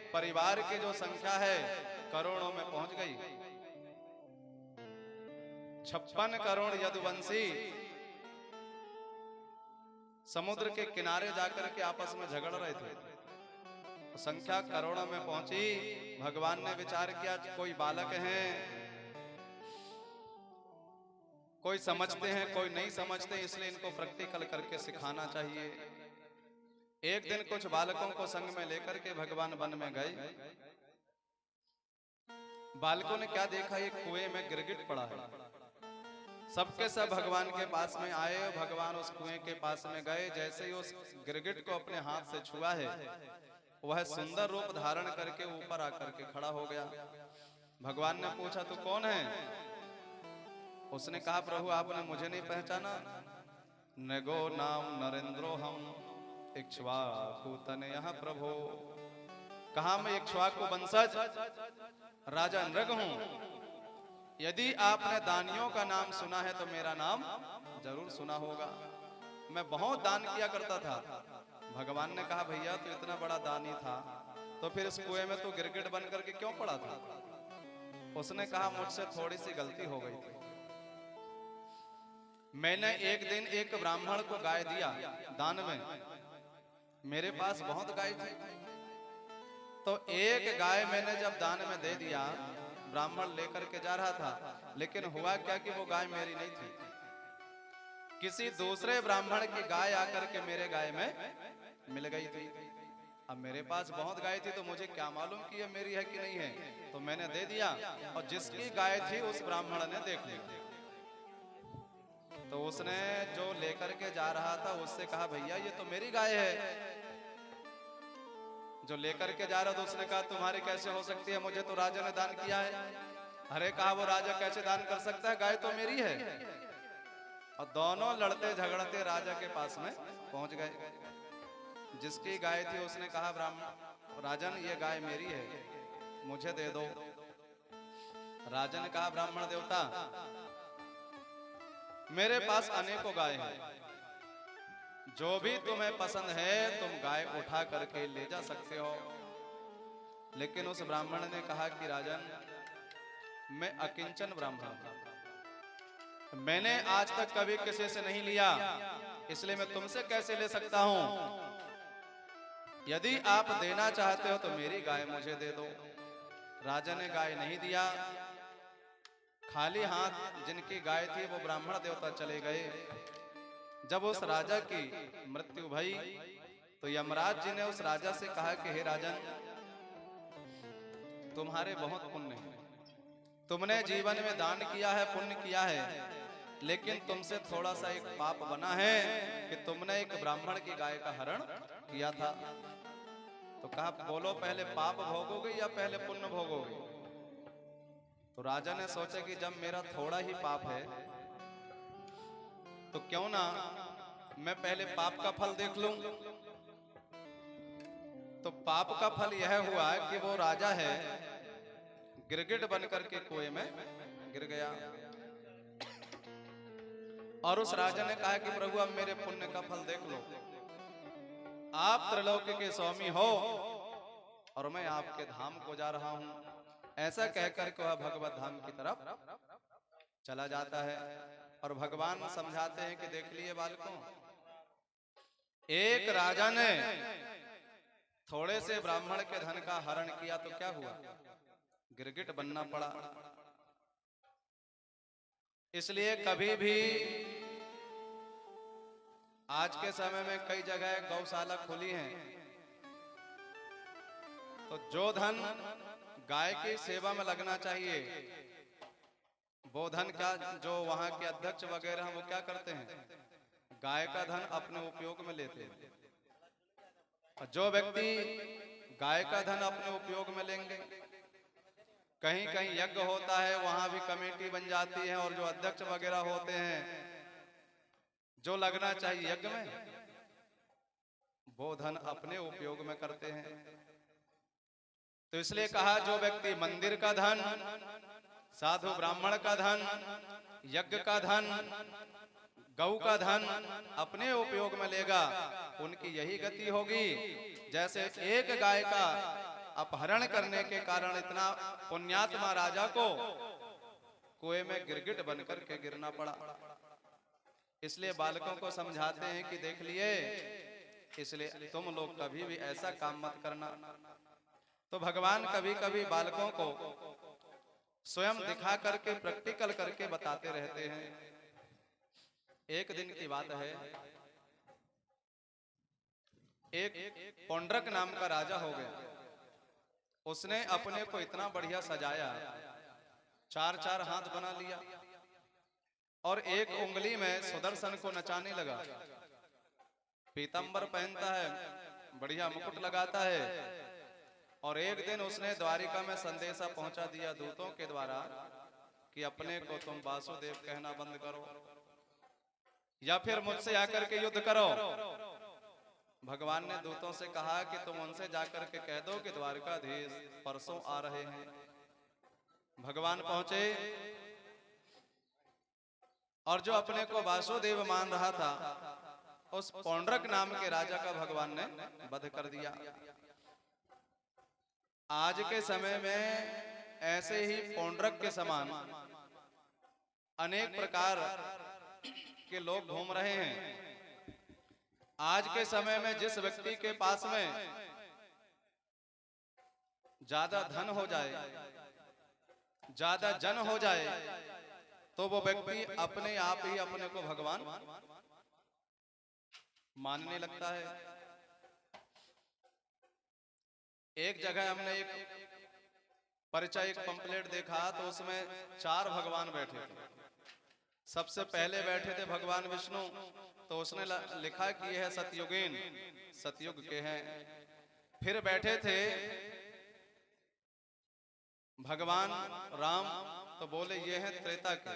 परिवार की जो संख्या है करोड़ों में पहुंच गई। 56 करोड़ यदुवंशी समुद्र के किनारे जाकर के आपस में झगड़ रहे थे, संख्या करोड़ों में पहुंची। भगवान ने विचार किया कोई बालक हैं, कोई समझते हैं कोई नहीं समझते, इसलिए इनको प्रैक्टिकल करके सिखाना चाहिए। एक दिन कुछ बालकों को संग में लेकर के भगवान वन में गए। बालकों ने क्या देखा, एक कुएं में गिरगिट पड़ा है। सबके सब भगवान के पास में आए। भगवान उस कुएं के पास में गए। जैसे ही उस गिरगिट को अपने हाथ से छुआ है, वह सुंदर रूप धारण करके ऊपर आकर के खड़ा हो गया। भगवान ने पूछा तू कौन है? उसने कहा प्रभु आपने मुझे नहीं पहचाना, नगो नाम नरेंद्रो हम इक्ष्वाकु तनयः प्रभु। कहा मैं इक्ष्वाकु वंशज राजा नृग हूं। यदि आपने दानियों का नाम सुना है तो मेरा नाम जरूर सुना होगा। मैं बहुत दान किया करता था। भगवान ने कहा भैया तू इतना बड़ा दानी था तो फिर इस कुएं में तू गिरगिट बन करके क्यों पड़ा था? उसने कहा मुझसे थोड़ी सी गलती हो गई थी। मैंने एक दिन एक ब्राह्मण को गाय दिया दान में। मेरे पास बहुत गाय थी, तो एक गाय मैंने जब दान में दे दिया, ब्राह्मण लेकर के जा रहा था, लेकिन हुआ क्या कि वो गाय मेरी नहीं थी, किसी दूसरे ब्राह्मण की गाय आकर के मेरे गाय में मिल गई थी। अब मेरे पास बहुत गाय थी तो मुझे क्या मालूम कि ये मेरी है कि नहीं है, तो मैंने दे दिया। और जिसकी गाय थी उस ब्राह्मण ने देख लिया, तो उसने जो लेकर के जा रहा था उससे कहा भैया ये तो मेरी गाय है। जो लेकर के जा रहा था उसने कहा तुम्हारी कैसे हो सकती है, मुझे तो राजा ने दान किया है। अरे कहा वो राजा कैसे दान कर सकता है, गाय तो मेरी है। और दोनों लड़ते झगड़ते राजा के पास में पहुंच गए। जिसकी गाय थी उसने कहा ब्राह्मण राजन ये गाय मेरी है, मुझे दे दो। राजा ने कहा ब्राह्मण देवता मेरे पास अनेकों गाय हैं, जो भी तुम्हें पसंद है तुम गाय उठा करके ले जा सकते हो। लेकिन उस ब्राह्मण ने कहा कि राजन मैं अकिंचन ब्राह्मण हूं, मैंने आज तक कभी किसी से नहीं लिया, इसलिए मैं तुमसे कैसे ले सकता हूं। यदि आप देना चाहते हो तो मेरी गाय मुझे दे दो। राजा ने गाय नहीं दिया, खाली हाथ जिनकी गाय थी वो ब्राह्मण देवता चले गए। जब उस राजा की मृत्यु भई तो यमराज जी ने उस राजा से कहा कि हे राजन तुम्हारे बहुत पुण्य है, तुमने जीवन में दान किया है, पुण्य किया है, लेकिन तुमसे थोड़ा सा एक पाप बना है कि तुमने एक ब्राह्मण की गाय का हरण किया था। तो कहा बोलो पहले पाप भोगोगे या पहले पुण्य भोगोगे? तो राजा ने सोचा कि जब मेरा थोड़ा ही पाप है तो क्यों ना मैं पहले पाप का फल देख लूं। तो पाप का फल यह हुआ कि वो राजा है गिरगिट बनकर के कुएं में गिर गया। और उस राजा ने कहा कि प्रभु अब मेरे पुण्य का फल देख लो, आप त्रिलोकी के स्वामी हो और मैं आपके धाम को जा रहा हूं। ऐसा कहकर के वह भगवत धाम की तरफ चला जाता है। और भगवान समझाते हैं कि देख लिए बालकों, एक राजा ने थोड़े से ब्राह्मण के धन का हरण किया तो क्या हुआ, गिरगिट बनना पड़ा। इसलिए कभी भी आज के समय में कई जगह गौशाला खुली हैं, तो जो धन गाय की सेवा में लगना चाहिए, वो धन क्या, जो वहां के अध्यक्ष वगैरह हैं वो क्या करते हैं, गाय का धन अपने उपयोग में लेते हैं। और जो व्यक्ति गाय का धन अपने उपयोग में लेंगे, कहीं कहीं यज्ञ होता है वहां भी कमेटी बन जाती है, और जो अध्यक्ष वगैरह होते हैं जो लगना चाहिए यज्ञ में, वो धन अपने उपयोग में करते हैं। तो इसलिए कहा जो व्यक्ति मंदिर का धन, साधु ब्राह्मण का धन, यज्ञ का धन, गौ का धन अपने उपयोग में लेगा, उनकी यही गति होगी। जैसे एक गाय का अपहरण करने के कारण इतना पुण्यात्मा राजा को कुएं में गिरगिट बनकर के गिरना पड़ा। इसलिए बालकों को समझाते हैं कि देख लिए, इसलिए तुम लोग कभी भी ऐसा काम मत करना। तो भगवान कभी कभी बालकों को स्वयं दिखा करके, प्रैक्टिकल करके बताते रहते हैं। एक दिन की बात है, एक पौंड्रक नाम का राजा हो गया। उसने अपने को इतना बढ़िया सजाया, चार चार हाथ बना लिया और एक उंगली में सुदर्शन को नचाने लगा। पीतंबर पहनता है, बढ़िया मुकुट लगाता है। और एक दिन उसने द्वारिका में संदेशा पहुंचा दिया दूतों के द्वारा कि अपने को तुम वासुदेव कहना बंद करो या फिर मुझसे आकर के युद्ध करो। भगवान ने दूतों से कहा कि तुम उनसे जाकर के कह दो कि द्वारकाधीश परसों आ रहे हैं। भगवान पहुंचे और जो अपने को वासुदेव मान रहा था, उस पौंड्रक नाम के राजा का भगवान ने वध कर दिया। आज के समय में ऐसे ही पौंड्रक के समान अनेक प्रकार के लोग घूम रहे हैं। आज के समय में जिस व्यक्ति के पास में ज्यादा धन हो जाए, ज्यादा जन हो जाए, तो वो व्यक्ति अपने आप ही अपने को भगवान मानने लगता है। एक जगह हमने एक परिचय, एक पंपलेट देखा, तो उसमें 4 भगवान बैठे थे। सबसे पहले बैठे थे भगवान विष्णु, तो उसने लिखा कि यह सतयुगीन, सतयुग के हैं। फिर बैठे थे भगवान राम, तो बोले ये हैं त्रेता के।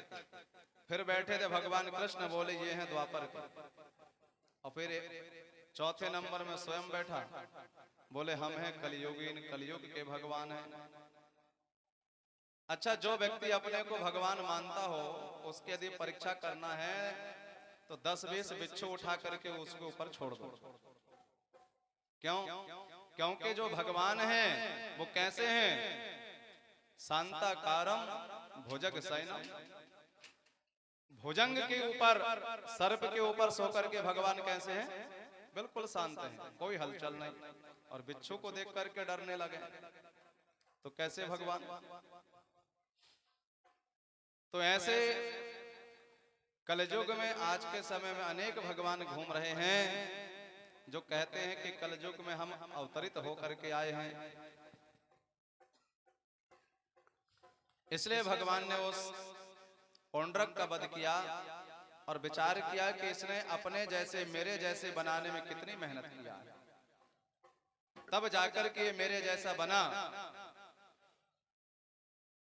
फिर बैठे थे भगवान कृष्ण, बोले ये हैं द्वापर के। और फिर चौथे नंबर में स्वयं बैठा, बोले हम हैं कलयुगीन, कलयुग के भगवान हैं। अच्छा, जो व्यक्ति अपने को भगवान मानता हो, उसकी यदि परीक्षा करना है तो 10-20 बिच्छू उठा करके उसके ऊपर छोड़ दो। क्यों? क्योंकि जो भगवान हैं वो कैसे हैं? शांताकारम भुजग शयनम। भुजंग के ऊपर, सर्प के ऊपर सोकर के भगवान कैसे हैं? बिल्कुल शांत हैं, कोई हलचल नहीं। और बिच्छू को देख करके डरने लगे, तो कैसे भगवान? तो ऐसे कलयुग में आज के समय में अनेक भगवान घूम रहे हैं, जो कहते हैं कि कलयुग में हम अवतरित होकर के आए हैं। इसलिए भगवान ने उस पौंड्रक का वध किया और विचार किया कि इसने अपने जैसे, मेरे जैसे बनाने में कितनी मेहनत किया, तब जाकर के मेरे जैसा बना।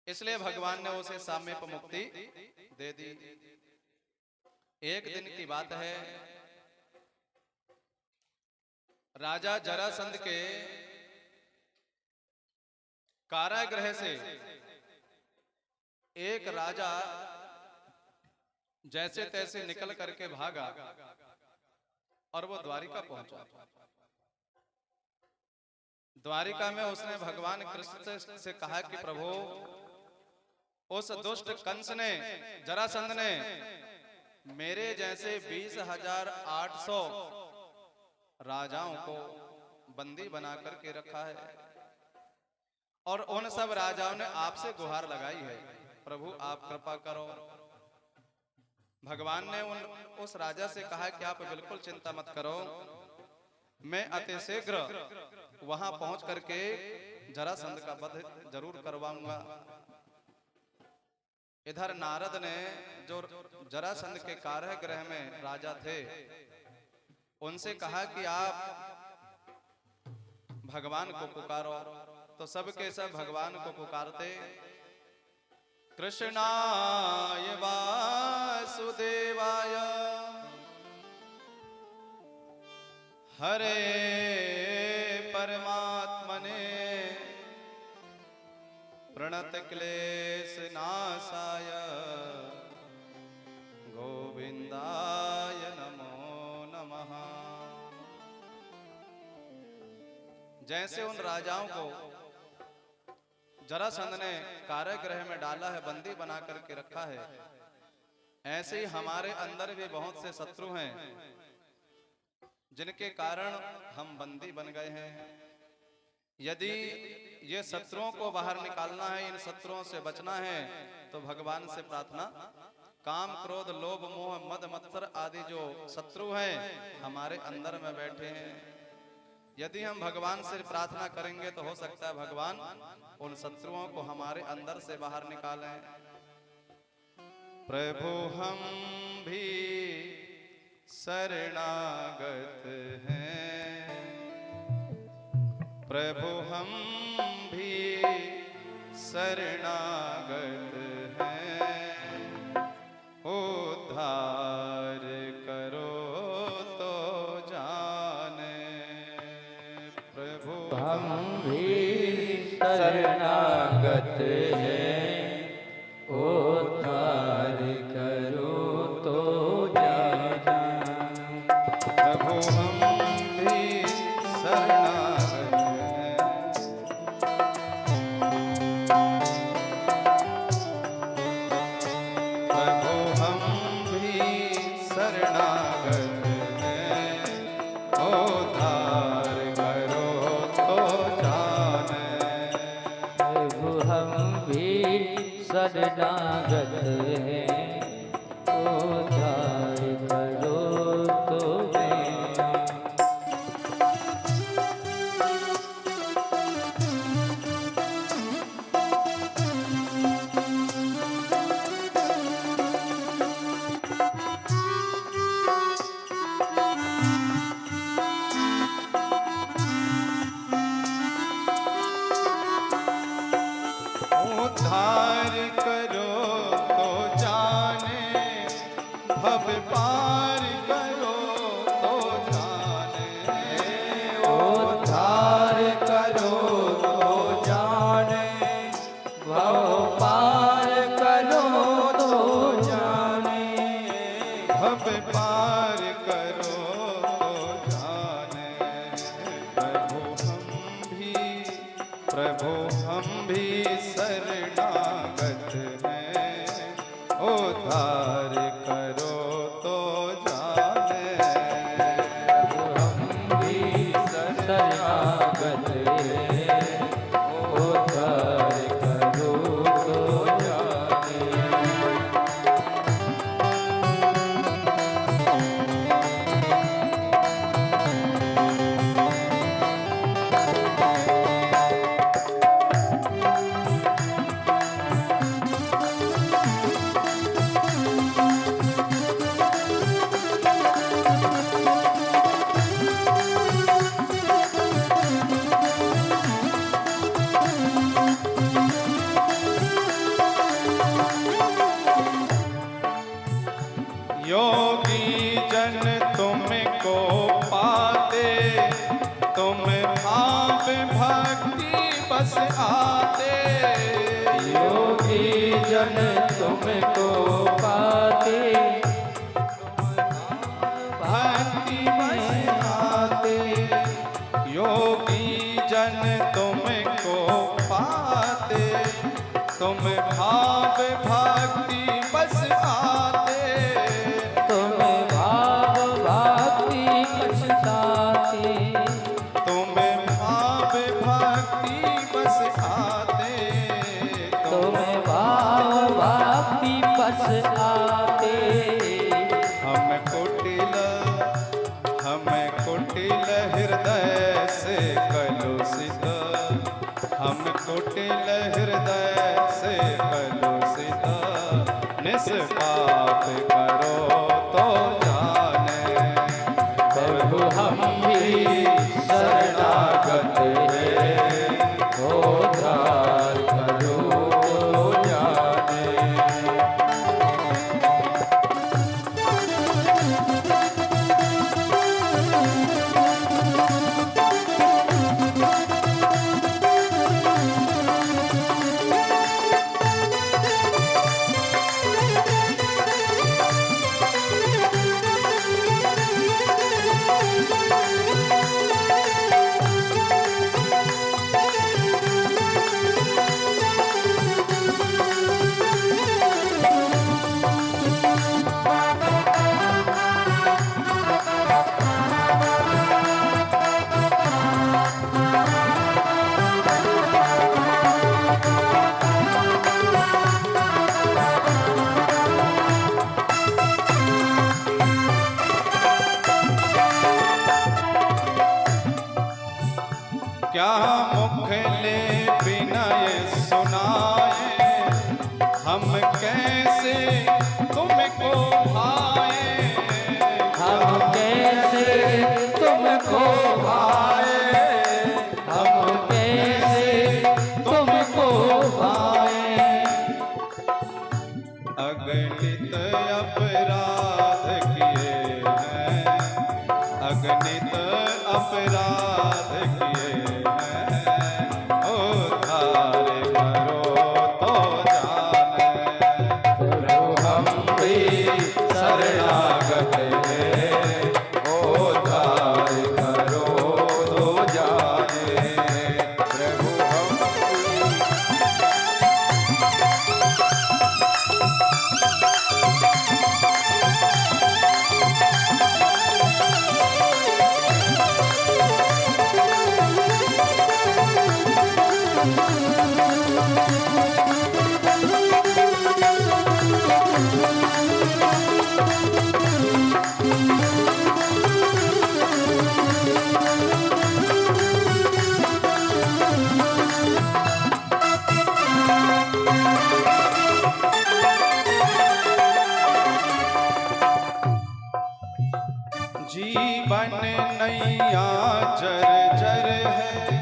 इसलिए भगवान ने उसे सामीप्य मुक्ति दे दी। एक दिन की बात है, राजा जरासंध के कारागृह से एक राजा जैसे तैसे निकल करके भागा और वो द्वारिका पहुंचा। द्वारिका में उसने भगवान कृष्ण से कहा कि प्रभु, उस दुष्ट कंस ने, जरासंध ने मेरे जैसे 20,800 राजाओं को बंदी बना करके रखा है, और उन सब राजाओं ने आपसे गुहार लगाई है, प्रभु आप कृपा करो। भगवान ने उस राजा से कहा कि आप बिल्कुल चिंता मत करो, मैं अति शीघ्र वहां पहुंच करके जरासंध का वध जरूर करवाऊंगा। इधर नारद ने जो जरासंध के कारागृह में राजा थे उनसे कहा कि आप भगवान को पुकारो, तो सब के सब भगवान को पुकारते। कृष्णाय वासुदेवाय हरे परमात्मने प्रणत क्लेश नाशाय गोविंदाय नमो नमः। जैसे उन राजाओं को जरासंध ने कारागृह में डाला है, बंदी बना करके रखा है, ऐसे ही हमारे अंदर भी बहुत से शत्रु हैं जिनके कारण हम बंदी बन गए हैं। यदि ये शत्रुओं को बाहर निकालना है, इन शत्रुओं से बचना है, तो भगवान से प्रार्थना। काम क्रोध लोभ मोह मद मत्सर आदि जो शत्रु हैं हमारे अंदर में बैठे हैं, यदि हम भगवान से प्रार्थना करेंगे तो हो सकता है भगवान उन शत्रुओं को हमारे अंदर से बाहर निकालें। प्रभु हम भी शरणागत हैं, प्रभु हम भी शरणागत हैं, उद्धार करो तो जाने। प्रभु हम भी शरणागत हैं, उद्धार करो तो जाना। प्रभु हम भी शरणागत हैं, प्रभु हम भी शरणागत हैं, उद्धार करो तो जाने। प्रभु हम भी शरणागत हैं, उद्धार करो तो जाना। उद्धार करो तो जाने, भव पार करो तो जाने। उद्धार करो तो जाने, भव पार करो तो जाने। भव पार करो तो जाने। प्रभु हम भी शरणागत हैं, उद्धार करो तो जाने। हम भी शरणागत हैं, उद्धार करो तो जाने। योगी जन तुमको पाते, तुम भाव भक्ति बस आते। योगी जन तुमको पाते, भक्ति बस आते। योगी जन तुमको पाते, तुम भाव भक्ति बस आते। तुम भाव भक्ति पछताते, तुम भाव भक्ति बस आते। तुम भाव हम कुटिल हृदय से कलुषित, हम कुटिल हृदय से कलुषित, निष्पाप करो तो जाने। प्रभु हम भी शरणागत हैं, उद्धार करो तो जाने। क्या मुख ले विनय सुनाए, हम कैसे तुमको भाए। हम कैसे तुमको भाए, हम कैसे तुमको भाए। अगणित अपराध किए हैं, अगणित अपराध किए हैं, उद्धार करो तो जाने। प्रभु हम भी शरणागत हैं, उद्धार करो तो जाने। प्रभु हम जीवन नैया जर जर है,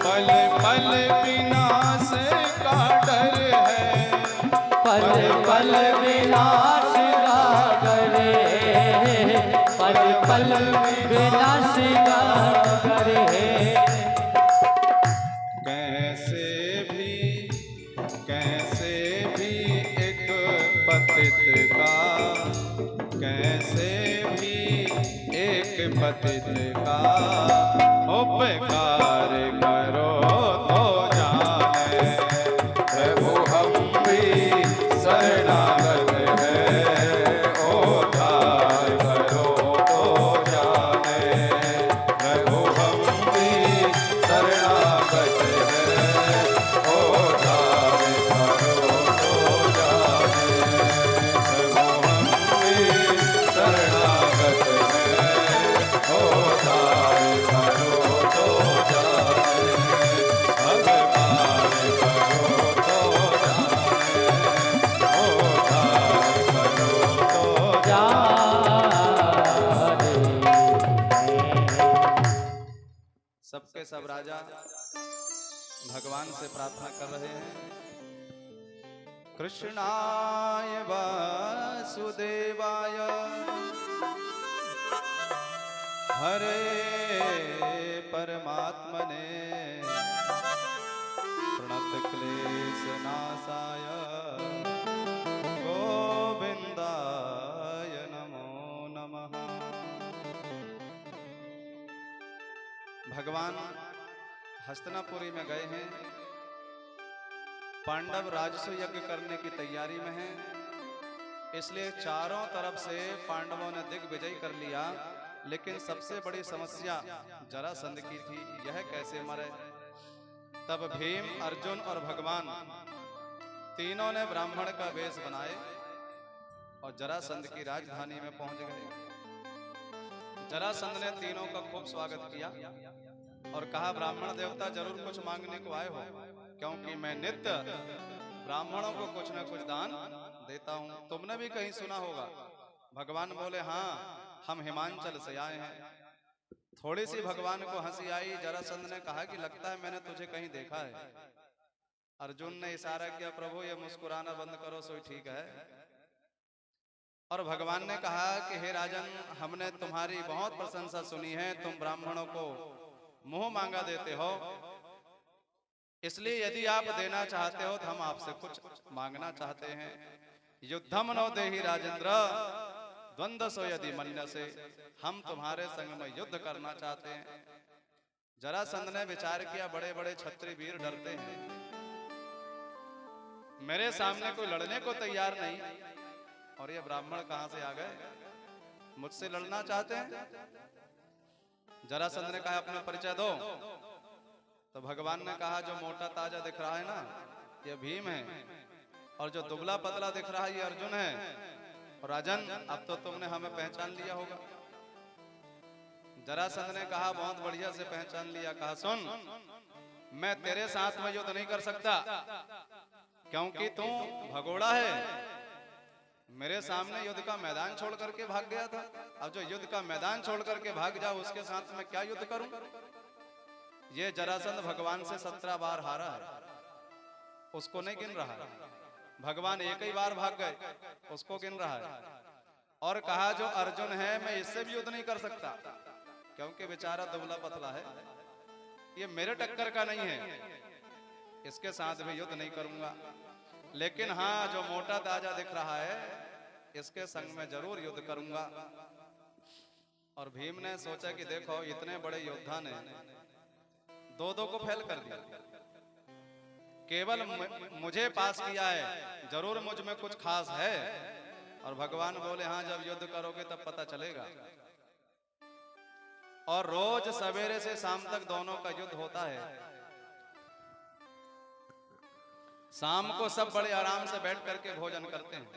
पल पल विनाश का डर है। पल पल विनाश का करे, पल पल विनाश का करे। कैसे भी एक पतित का, कैसे भी एक पतित का उपकार करो तो जाने। प्रभु हम भी शरणागत हैं, उद्धार करो तो जाने। प्रभु हम भी शरणागत हैं, उद्धार करो तो जाने। प्रभु हम भी शरणागत हैं, उद्धार करो तो जाने। भगवान करो तो जाने, उद्धार करो तो सबके सब राजा भगवान से प्रार्थना कर रहे हैं। कृष्णाय वासुदेवाय हरे परमात्मने प्रणत क्लेश नाशाय गोविंदाय नमो नमः। भगवान हस्तिनापुरी में गए हैं, पांडव राजस्व यज्ञ करने की तैयारी में हैं, इसलिए चारों तरफ से पांडवों ने दिग्विजय कर लिया। लेकिन सबसे बड़ी समस्या जरासंध की थी, यह कैसे मरे। तब भीम, अर्जुन और भगवान तीनों ने ब्राह्मण का वेश बनाए और जरासंध की राजधानी में पहुंच गए। जरासंध ने तीनों का खूब स्वागत किया और कहा, ब्राह्मण देवता जरूर कुछ मांगने को आए हो, क्योंकि मैं नित्य ब्राह्मणों को कुछ न कुछ दान देता हूं। तुमने भी कहीं सुना होगा। भगवान बोले, हाँ, हम हिमांचल से आए हैं। थोड़ी सी भगवान को हंसी आई। जरासंध ने कहा कि लगता है मैंने तुझे कहीं देखा है। अर्जुन ने इशारा किया, प्रभु ये मुस्कुराना बंद करो, सो ठीक है। और भगवान ने कहा कि हे राजन, हमने तुम्हारी बहुत प्रशंसा सुनी है, तुम ब्राह्मणों को मुंह मांगा देते हो, इसलिए यदि आप देना चाहते हो तो हम आपसे कुछ मांगना चाहते हैं। युद्धम नो देहि राजेंद्र द्वंद्व सो यदि मन्य से, हम तुम्हारे संग में युद्ध करना चाहते हैं। जरासंध ने विचार किया, बड़े बड़े क्षत्रिय वीर डरते हैं, मेरे सामने कोई लड़ने को तैयार नहीं, और ये ब्राह्मण कहां से आ गए, मुझसे लड़ना चाहते हैं। जरासंध ने कहा, अपना परिचय दो। तो भगवान ने कहा, जो मोटा ताजा दिख रहा है ना, ये भीम है, और जो दुबला पतला दिख रहा है ये अर्जुन है। और राजन, अब तो तुमने हमें पहचान लिया होगा। जरासंध ने कहा, बहुत बढ़िया से पहचान लिया। कहा, सुन, मैं तेरे साथ में युद्ध नहीं कर सकता, क्योंकि तू भगोड़ा है। मेरे सामने युद्ध का मैदान छोड़ करके भाग गया था। अब जो युद्ध का मैदान छोड़ करके भाग जाओ, उसके साथ मैं क्या युद्ध करूं। ये जरासंध भगवान से 17 बार हारा है, उसको नहीं गिन रहा है। भगवान एक ही बार भाग गए, उसको गिन रहा है। और कहा, जो अर्जुन है मैं इससे भी युद्ध नहीं कर सकता, क्योंकि बेचारा दुबला पतला है, ये मेरे टक्कर का नहीं है, इसके साथ भी युद्ध नहीं करूंगा। लेकिन हाँ, जो मोटा ताजा दिख रहा है, इसके संग में जरूर युद्ध करूंगा। और भीम ने सोचा कि देखो, इतने बड़े योद्धा ने दो को फेल कर दिया, केवल मुझे पास किया है, जरूर मुझ में कुछ खास है। और भगवान बोले, हाँ, जब युद्ध करोगे तब पता चलेगा। और रोज सवेरे से शाम तक दोनों का युद्ध होता है। शाम को सब बड़े आराम से बैठ करके भोजन करते हैं।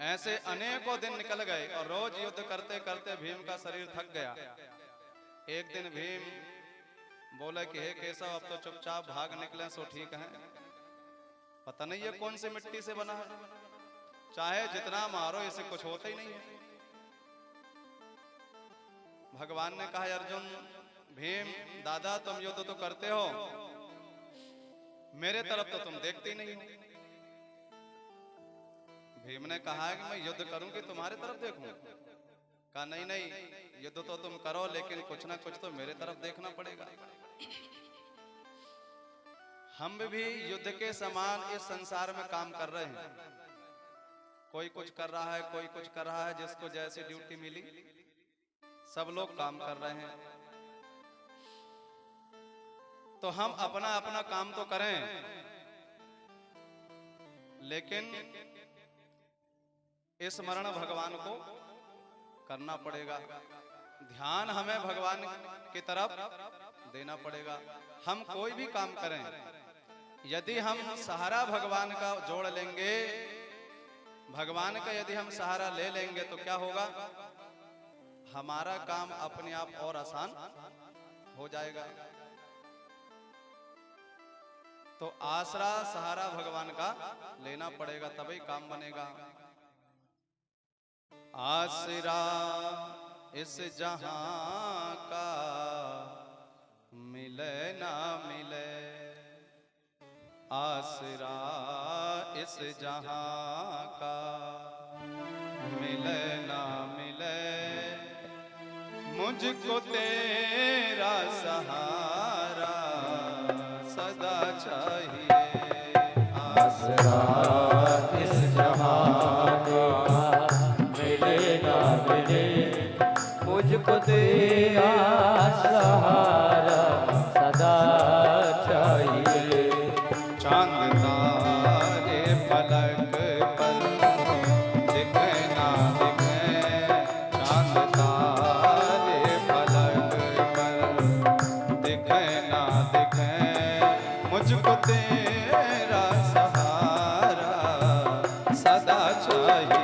ऐसे अनेकों दिन निकल गए और रोज युद्ध करते करते भीम का शरीर थक गया। एक दिन भीम बोले कि हे केशव, अब तो चुपचाप भाग निकले सो ठीक है। पता नहीं ये कौन सी मिट्टी से बना है, चाहे जितना मारो इसे कुछ होता ही नहीं है। भगवान ने कहा, अर्जुन, भीम दादा, तुम युद्ध तो करते हो, मेरे तरफ तो तुम देखते ही नहीं हो। भीम ने कहा कि मैं युद्ध करूं कि तुम्हारे तरफ देखूं। कहा, नहीं नहीं, युद्ध तो तुम करो, लेकिन कुछ ना कुछ तो मेरे तरफ देखना पड़ेगा। हम भी युद्ध के समान इस संसार में काम कर रहे हैं। कोई कुछ कर रहा है, कोई कुछ कर रहा है, जिसको जैसी ड्यूटी मिली सब लोग काम कर रहे हैं। तो हम अपना अपना काम तो करें, लेकिन स्मरण भगवान को करना पड़ेगा। ध्यान हमें भगवान की तरफ देना पड़ेगा। हम कोई भी काम करें, यदि हम सहारा भगवान का जोड़ लेंगे, भगवान का यदि हम सहारा ले लेंगे, तो क्या होगा, हमारा काम अपने आप और आसान हो जाएगा। तो आसरा सहारा भगवान का लेना पड़ेगा, तभी काम बनेगा। आसरा इस जहां का मिले ना मिले, आसरा इस जहां का मिले ना मिले, मुझको तेरा सहारा सदा चाहिए। आसरा इस जहां का मिले ना मिले, मुझको तेरा सहारा सदा चाहिए। चांद तारे फलक पर दिखे ना दिखे, चांद तारे फलक पर दिखे ना दिखे, मुझको तेरा सहारा सदा चाहिए।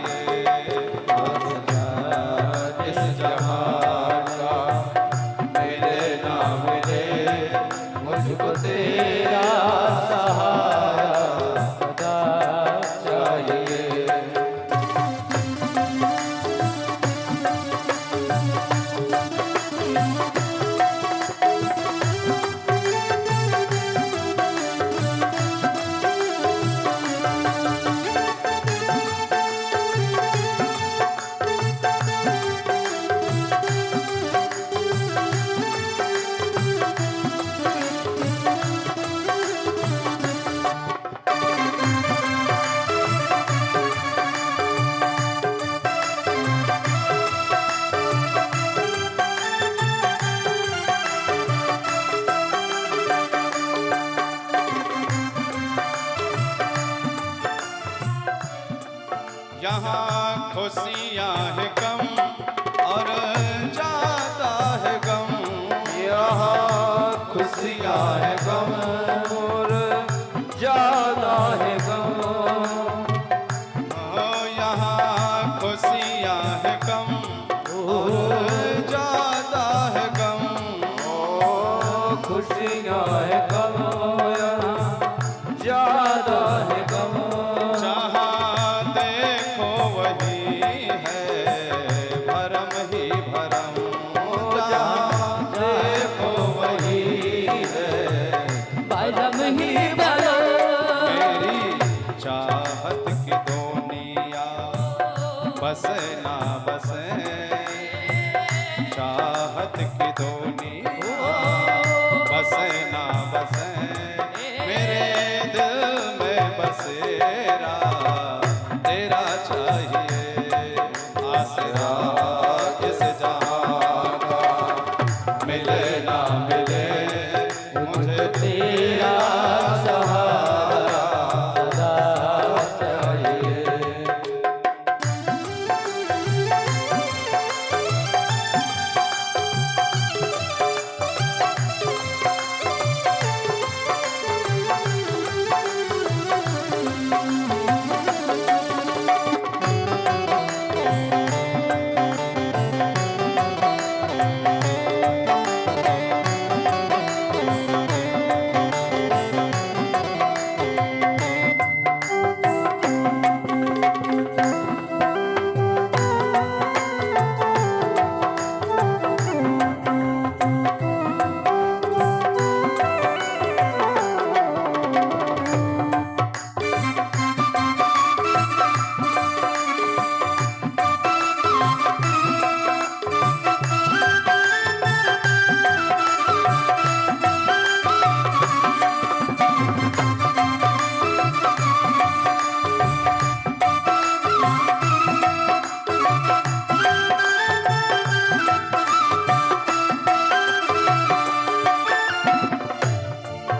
बसे चाहत की दुनिया बसे ना बसे मेरे दिल में बसेरा तेरा चाहिए आसरा इस जहां का मिले ना मिले मुझे तेरा सहारा सदा चाहिए।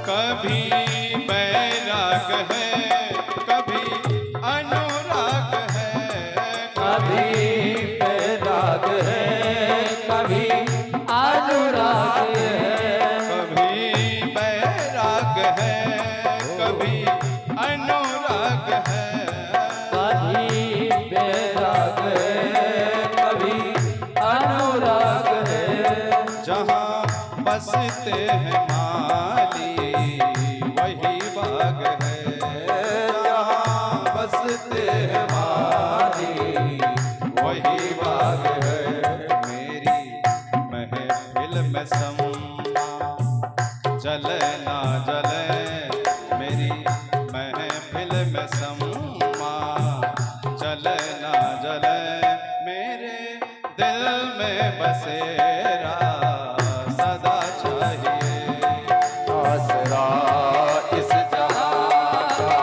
कभी बैराग है कभी अनुराग है कभी बैराग है कभी अनुराग है। कभी बैराग है कभी अनुराग है कभी बैराग है कभी अनुराग है। जहाँ बसते हैं माली वही बाग है जहाँ बसते हैं माली वही बाग है मेरी महफिल में सम्मा जले ना जले मेरी महफिल में सम्मा जले ना जले मेरे दिल में बसेरा सदा चाहिए आसरा इस जहां का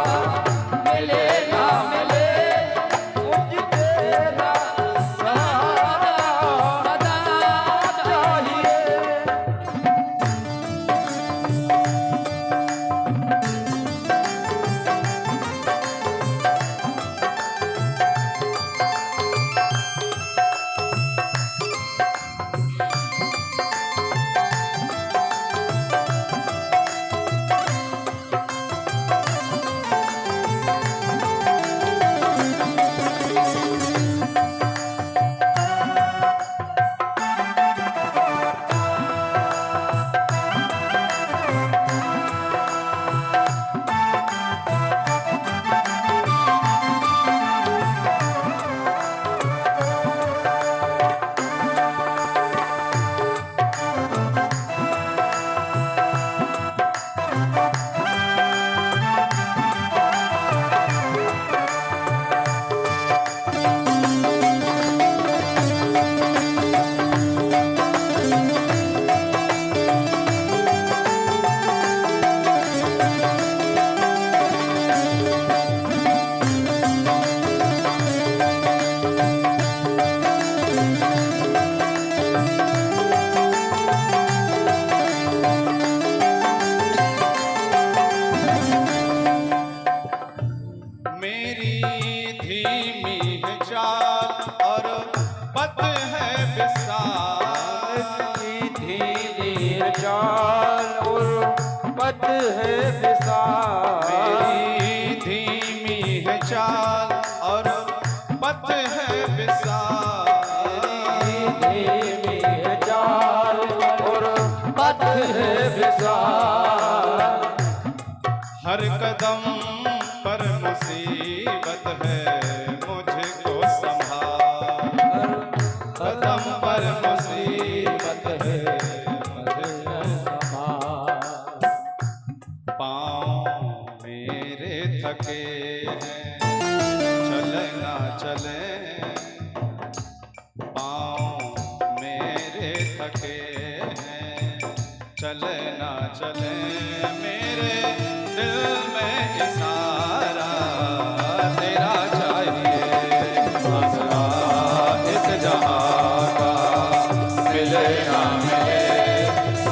मिले ना मिले मुझे तेरा सहारा सदा चाहिए। मेरी धीमी है चाल और पथ है विशाल धीरे चाल और पथ है विशाल। मेरी धीमी है चाल और पथ है विशाल धीमी है चाल और पथ है विशाल। हर कदम पर मुसीबत है मुझको संभाल कदम पर मुसीबत है पाँव मेरे थके हैं चले ना चले पाँव मेरे थके हैं, चले ना चले मेरे दिल में इशारा तेरा चाहिए। आसरा इस जहां का मिले ना मिले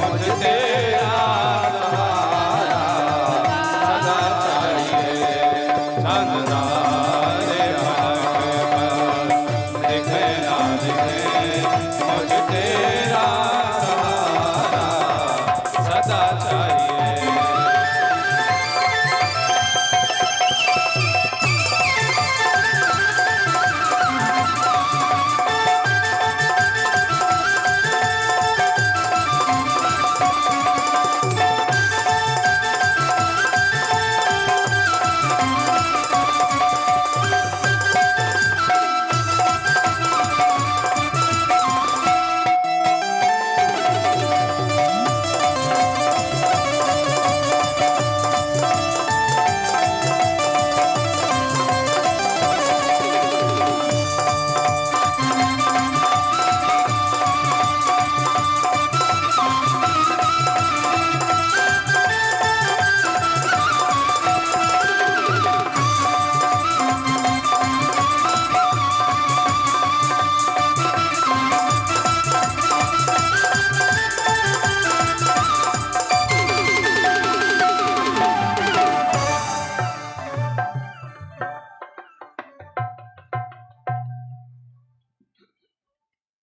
मुझे तेरा सहारा सदा चाहिए। चांद तारे महक कर दिखे ना दिखे मुझे तेरा सहारा सदा चाहिए।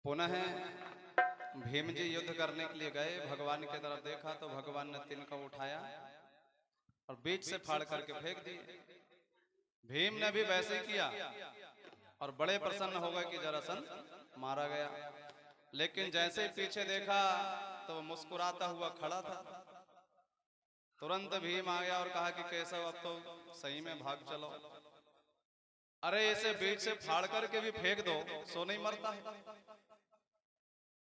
पुनः भीम जी युद्ध करने के लिए गए, भगवान की तरफ देखा तो भगवान ने तिनका उठाया और बीच से फाड़ करके फेंक दिए। भीम ने भी वैसे ही किया और बड़े प्रसन्न हो गए कि जरासंध मारा गया। लेकिन जैसे ही पीछे देखा तो वो मुस्कुराता हुआ खड़ा था। तुरंत भीम आ गया और कहा कि केशव अब तो सही में भाग चलो। अरे इसे बीच से फाड़ करके भी फेंक दो, सो नहीं मरता है।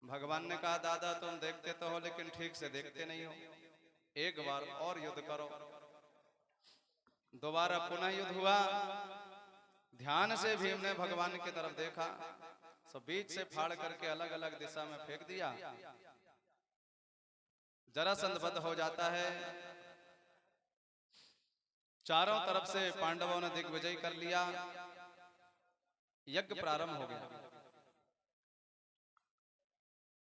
भगवान ने कहा दादा तुम देखते तो हो लेकिन ठीक से देखते नहीं हो, एक बार और युद्ध करो। दोबारा पुनः युद्ध हुआ। ध्यान से भीम ने भगवान की तरफ देखा तो बीच से फाड़ करके अलग अलग दिशा में फेंक दिया। जरासंध वध हो जाता है। चारों तरफ से पांडवों ने दिग्विजय कर लिया। यज्ञ प्रारंभ हो गया।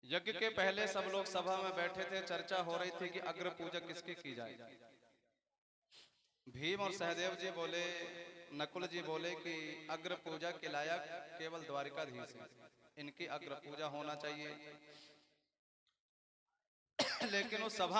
यज्ञ के पहले सब लोग सभा में बैठे थे, चर्चा हो रही थी कि अग्र पूजा किसकी की जाए। भीम और सहदेव जी बोले, नकुल जी बोले कि अग्र पूजा के लायक केवल द्वारिकाधीश हैं, इनकी अग्र पूजा होना चाहिए। लेकिन उस सभा